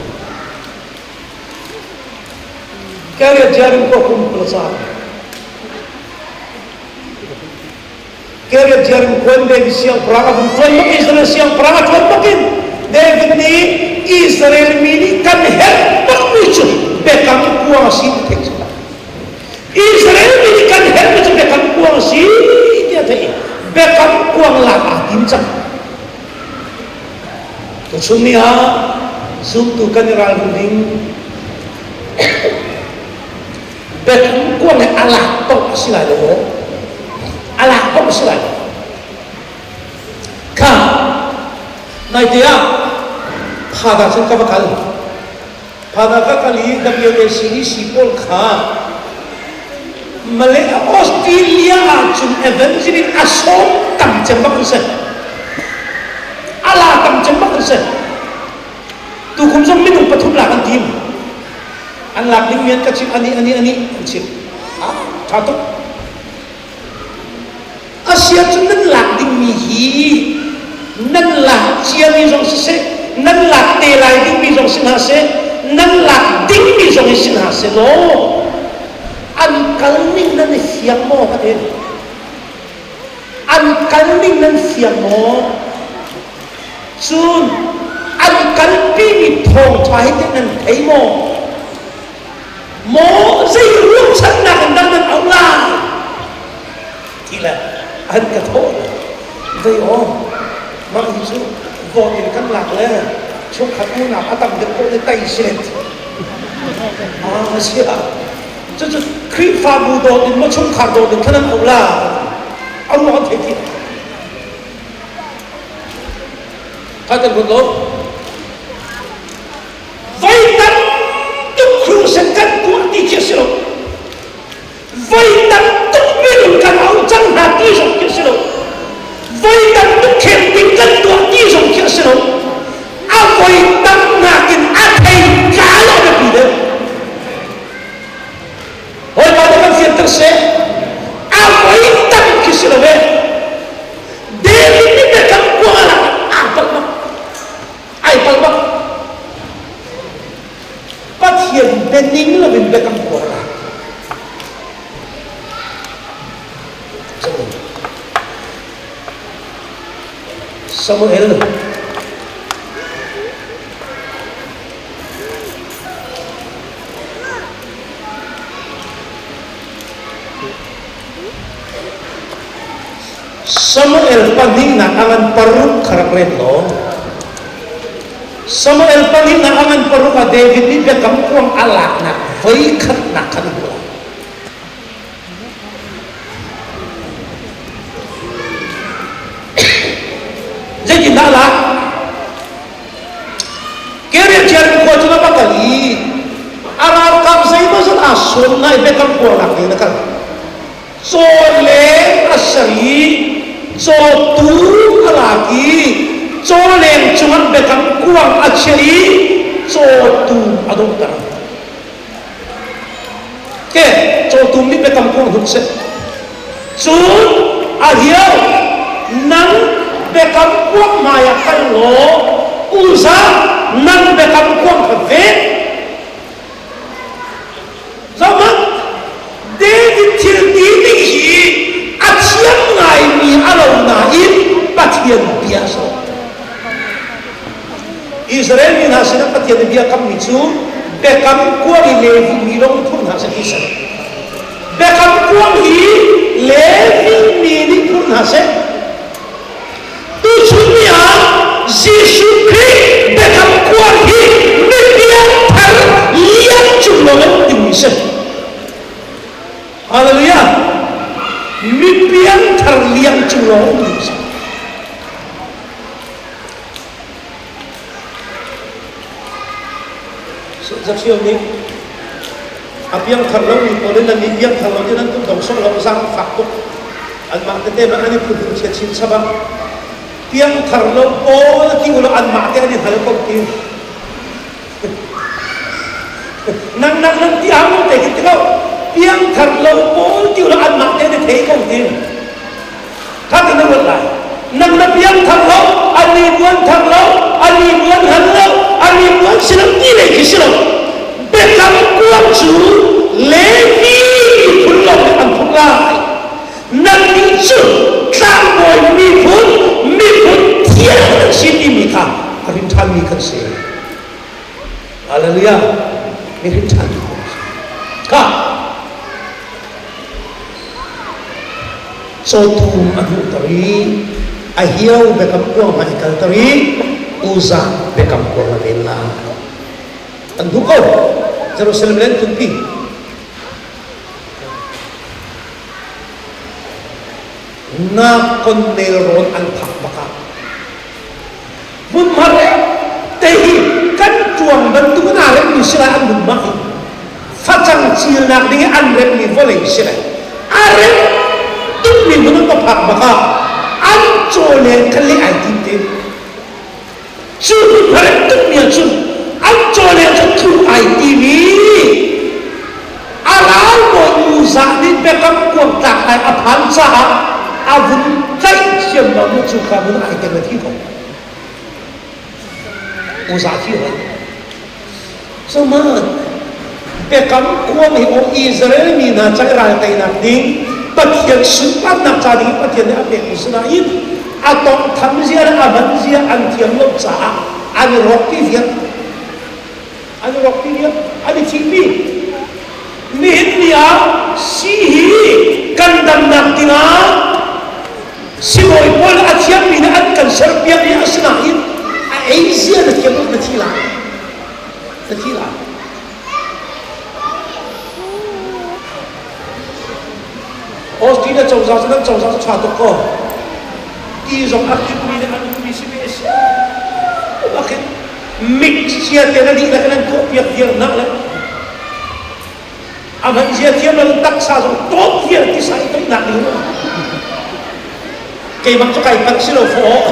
S1: kare jarim ko kum plasa kaya jaring kuan David siang perang tuan mak Israel siang perang tuan makin David ni Israel mini kan hebat muncul bekam kuasi teksa Israel mini kan hebat muncul bekam kuasi dia tadi bekam kuang lama dincang kesumia sumtu kan ral gunting bekam kuang Allah tok silai lo Allah kok selai ka nai dia pada sen ka bakal pada ka kali WAC sipol kha male Australia chun evangelist asom tam chembak sen ala tam chembak sen tu kum som minum pathum la kan tim an lak ning mian ka chip ani chip thatu Asia tu nan lạc ding mi hi nan lạc chia mi jong se nan lạc te lai ding mi jong sin ha se nan lạc ding mi jong sin ha se lo an kal ning nan siam mo ka den an kal ning nan siam mo sun an kal pi mi thong thai te nan thei mo zai ruộng san na kan dan nan au la thì là anh cả thôi vậy ôm mà hình như vợ thì căn lạc lên chúc khách mua nào ăn tầm được cô lên tay xịt xịt chứ khi pha bù đồ thì mà chúc khách đồ thì thân anh ông là ông nói thế thì khai tên quân tốt vậy tận tức khử sinh căn của đi chia sẻ vậy tận tức miền căn áo trắng hạt đi rồi chia sẻ vậy tận tức khen tình căn của đi rồi chia sẻ vậy tận là cái thầy cá lo được gì đấy hồi mà các phiền tức sẽ vậy tận chia sẻ về để đi để căn qua là ai bằng bằng phát hiện bên nín là mình bên căn qua là Samuel paning na angan paruk karakren lo Samuel paning na angan paruk a David ni bekam kuang alak na vai khat na kan bula jadi nala kere jar ko tuna bakali aral kam sai masan asun na bekam kuang lak ni nakal so le asari so tu alaki so leng chuan bekam kuang acheri so tu adong tar ke so tu mi bekam kuang hutse sun ahiau nang bekam kuang maya kan lo uza nan bekam kuang kave zaman David tilti ni hi achiam ngai mi alo na in pathian biasa Israel ni nasina pathian biya kam mi chu bekam kuang i levi mi long thun ha sa isa bekam kuang hi levi mi ni thun ha se tu chumia Giêsu Christ bekam kuang hi mi biya thar liang chung lo tin mi se Hallelujah mi biya thar liang chung lo tin mi se giấc siêu ní apiang thằng lâu ni còn là ni piang thằng lâu cho nên cũng đồng song lâu sang phạt tục anh mạng cái tên mà anh phụ thuộc sẽ xin sao bằng piang thằng lâu ô tiêu là anh mạng cái anh thằng lâu công tiêu năng tiêu không thể cái đâu piang thằng lâu ô tiêu là anh mạng cái anh thấy công tiêu khác thì nó ngược lại năng piang thằng lâu anh đi muốn thằng lâu anh đi muốn hắn lâu anh đi muốn xin lỗi đi này chỉ xin lỗi bekam kuang chu levi phun lòng anh phun lại năng đi chu trang bồi mi phun thiên xin đi mi khang anh than mi khăn se hallelujah mi than ka so thum adu tari a hiau bekam kuang mai kal tari uza bekam kuang vela an duko Jerusalem len tumpi na konnel ron an thak baka mun mare tehi kan chuang ban tu na rem ni sila an mun maki phachang chil nak ding an rem ni volei sila arem tum ni mun ko phak baka an chole khali ai tin te chu mare tum ni chu anh cho nên cho thu ai TV alal mo musa ni bekam kuang tak ai aphan sa avun kai siam ma mu chu ka mun ai te thi ko musa thi ho so ma bekam kuang hi o Israel mi na chai rai tai na ding pathian su pat na cha ding pathian ne ape usna in atong tham zia aban zia an thiam lo cha an rok ki viet anh đọc kinh nghiệm anh chỉ biết nên nhà si cần đâm nặng tiếng á si ngồi quên ăn chiếm mình ăn cần sớm biết đi ăn sinh ít ấy riêng là kiếm được chi lại Austin là trồng rau cho chả tốt co đi dòng ăn cái gì đó ăn cái gì biết mix chia tiền là đi là cái này tốt việc nặng lắm anh hãy chia tiền là tắc xa rồi tốt việc cái sai tới nặng đi nữa cái mặt cho cái bằng xí lầu phổ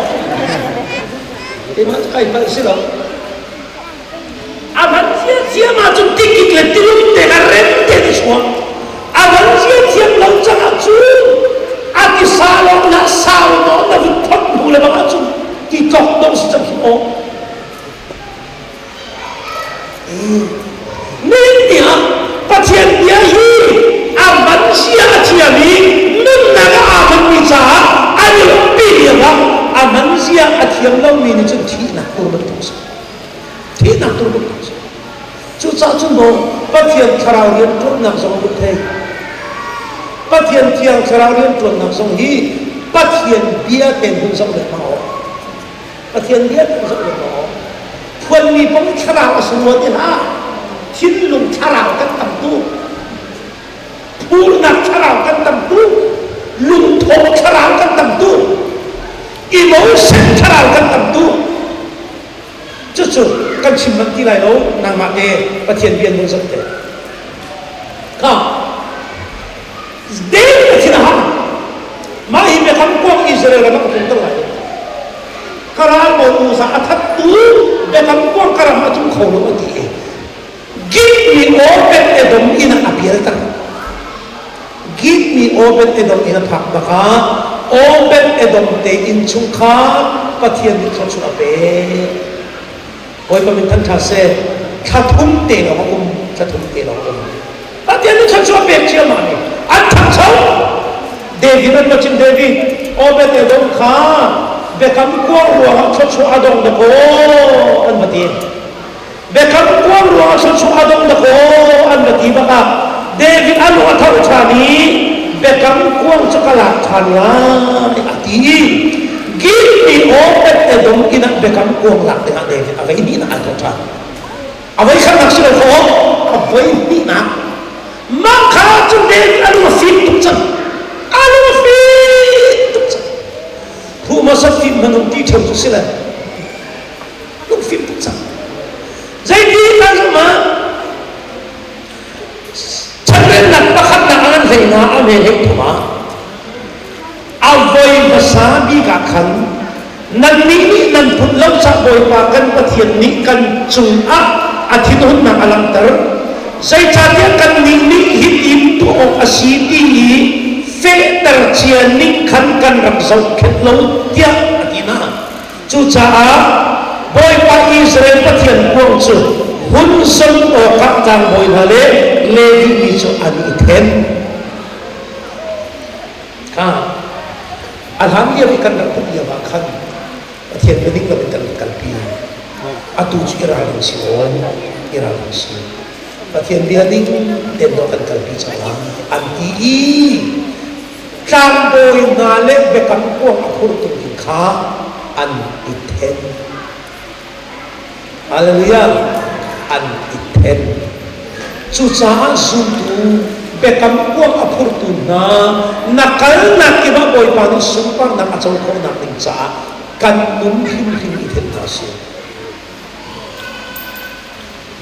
S1: cái mặt cho cái bằng xí lầu anh hãy chia mà chúng tích kịch là tiêu để là rem tiền xuống anh hãy chia lâu chẳng hạn chú anh cái xa lông là sao nó là vượt thoát mù là bằng chú cái cọc đông sẽ chẳng hiểu nên nhỉ pathian dia hi aman sia chia mi nun na ga aman mi cha ani pi dia ba aman sia athiam lo mi ni chun thi na ko ban tu sa thi na tu ban tu sa chu cha chu no pathian tharau rian tu na so bu the pathian thiang tharau rian tu na so hi pathian bia ten hu so le ma pathian bia ten so le maคนมีผมชราสมวนนี่นะชิ้นลุงชรากันตำตู้ผู้นักชรากันตำตู้ลุงโถชรากันตำตู้อีโมเซนชรากันตำตู้จุดๆกันชิมมันที่ไรแล้วนางมาเอประเทียนเบียนมุสลิมก็เด็กที่นะฮะมาหิมไปคำกว้างอิสราเอลกันก็คงต้องไหลKarang mo usa atat tu bekam kuang karang macam kau lo mati. Give me open edom ina apiel tan. Give me open edom ina pak baka Obed Edom te in chung kha pathian ni thot chu ape oi pa min than tha se thathum te lo thathum te lo pathian ni thot chu ape chia ma ni an thak chau David an machin David Obed Edom kha bekam ko ruwa thot chu adong da ko an mati bekam ko ruwa thot chu adong da ko an mati ba ka David anu athau thani bekam kuang cakalat thania ati gini Obed Edom ina bekam kuang lak dengan David awai ini na atau than awai kan nak sila ko awai ini na maka tu David anu fit tu cang anu fit tu cang hu masa fit menunti thau tu sila anu fit tu cang jadi kan sama Chadren nak pakat na an hay na ame hay thuma avoy masabi ka kan nan ni nan putlaw sa boy pa kan pathian ni kan chung a athidon na alamtar sai chatia kan ni hitim to ok asiti fe tar chian ni kan kan rak sau khetlo tia atina chu cha a boy pa Israel pathian kuang chu hun som o ka tang boy hale Levi ni chu ani then ka alhamdulillah bikan rak dia ba khan pathian bening la bitan kalpi atu chi iraling si on iraling si pathian dia ding ten do kan kalpi chala anti tang boy na le bekam ko akhur tu kha an ithen hallelujah an ithen chu cha zum tu bekam ko akhur tu na nakal na ki ba boy pa ni super na achau ko na ning cha kan nun him ithen ta si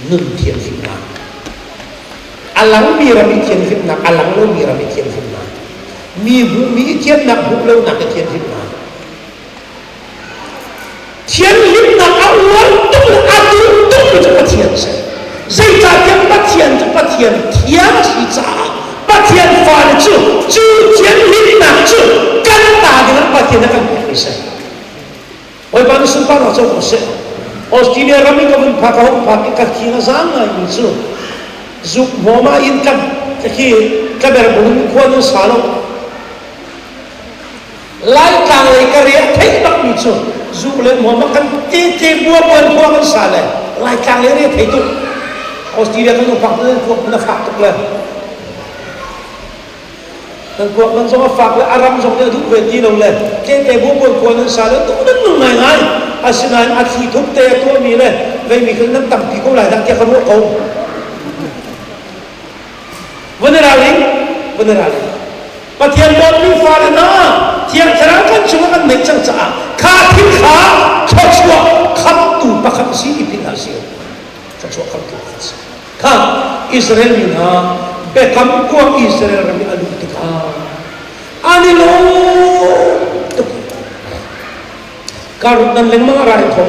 S1: nun thian him na alang mi ra mi thian him na alang lo mi ra mi thian him na mi bu mi thian na bu lo na thian him na thian him na awal tu atu tu cho pathian se zai ta tiang pathian cho pathian thiang si cha pathian fa le chu thian him na chu kan ta dengan pathian kan ni se oi ban sun pa ro cho se Australia rami ka bun pha ka khina zang na ni chu zuk moma in kan ki kaber bun ko no salo lai kang le ka ria thai tak ni chu zuk le moma kan te bua bon ko kan sale lai kang le ria thai tu Australia kan no phak le ko na phak tu le dan ko man so phak le aram so le du ve ti lo le te bua bon ko no sale tu nan nu ngai ngai asinan athi thup te to mi le ve mi kan nam tam ti ko lai dak ke kharu ko Venerali pathian bon ni fa na thiang thara kan chunga kan nei chang cha kha thi kha chachwa khap tu pakhat si ipina si chachwa khap tu kha Israel ni na bekam ko Israel rami alu tika ani lo tu karut dan leng ma rai tho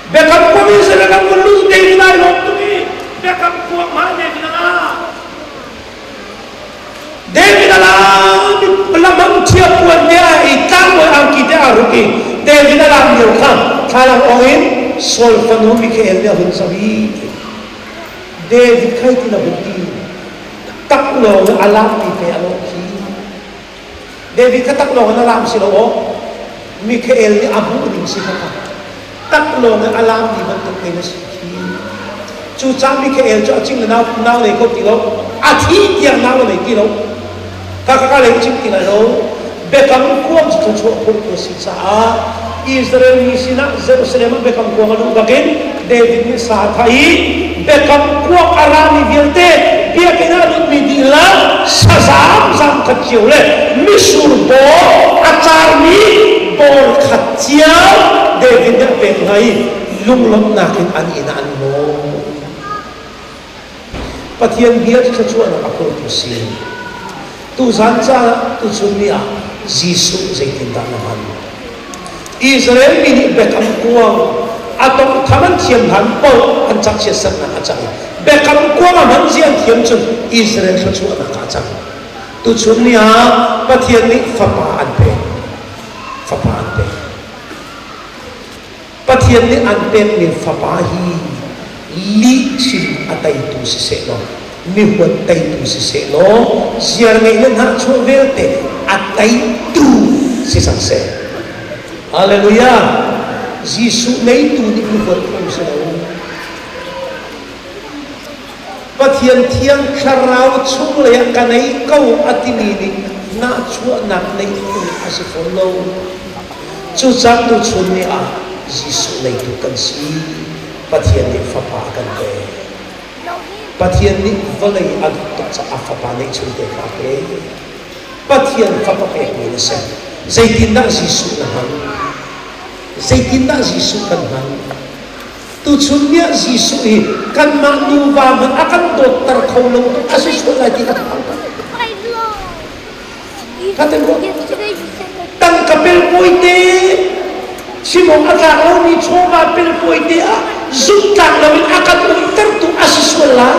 S1: bekam ko Israel kan lu dei na lo tu bekam ko ma ne na David alam lamang chia puan dia ikan boy angki dia aruki David alam dia kan kalang oin sol fanu Mikael dia hun sabi David kai ti na buti tak lo alam ti pe aloki David ka tak lo alam silo o Mikael ni abu ning si ka tak lo alam ti ban tak pe na si chu cha Mikael cho ching na nau nei ko ti lo athi tiang nau nei ti lo kakak lagi cipti lalu bekam kuam setuju pun bersisa Israel ni sina Jerusalem bekam kuam lalu bagian David ni sahatai bekam kuam arami vierte dia kena duduk midila sazam kecil le misurbo acar ni bor kecil David ni bengai lunglom nakin anina anmo pathian dia setuju anak aku bersih tu zanza tu sunia Jisu zaitin danaman Israel ini bekam kuang atau taman tiam han pol ancak siasan nak acak bekam kuang aman sian tiam cun Israel sesuatu nak acak tu chun ni ha pathian ni fapa an pe pathian ni an pe ni fapa hi li sin atai tu si se no mi huat tai tu si se no siar ngai len ha chu vel te atai tu si sang se hallelujah jisu nei tu ni mi huat tu se no pathian thiang kharau chung le kanai kau atini ni na chu nak nei tu asifon lo chu chak tu chun ni a jisu nei tu kan si pathian ni fapa kan pe pathian ni valai ag to cha fapa nei chu te ka pe pathian fapa pe ni se zaitin na jisu na han zaitin na jisu kan han tu chun nia jisu hi kan ma nu va man akan to tar khau lo asisu la ti ka tan kapel poite simong aka lo ni choma pel poite a zutang lo akan unter tu asiswala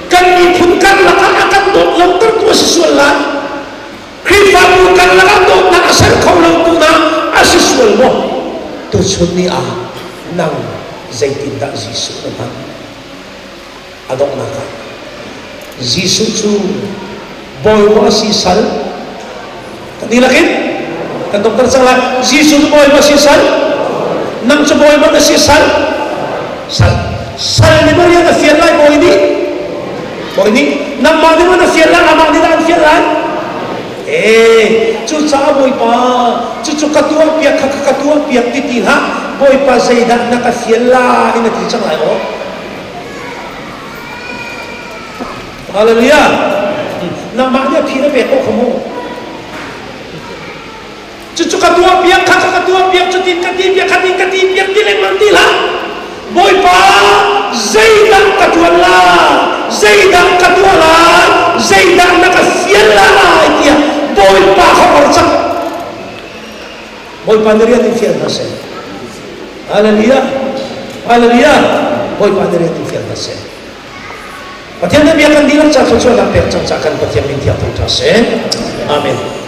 S1: kan ni pun kan la akan do lonter tu asiswala khifa bu kan la do na asal khau lo tu na asiswal mo tu chuni a nang zaitin da jisu na adok na ka jisu chu boy wa si sal kanilakin kan dokter sala jisu boy wa si sal nang chu boy wa si sal sal ni bari na fiel lai boy ni nang ma ni na fiel lai amang ni na fiel lai chu cha boy pa chu katua piak titin ha boy pa zaida na ka fiel lai ina ti chang lai o hallelujah nang ma ni phi na pe ko khomo chu katua piak chu tin ka ti piak ti le man ti la boy pa zaida katua la zaida na ka fiel lai dia boy pa khawar chak boy pa deriya ti fiel na se hallelujah boy pa deriya ti fiel na se pathian na biakan dilang cha chu la pe chang cha kan pathian min thia thang cha se amen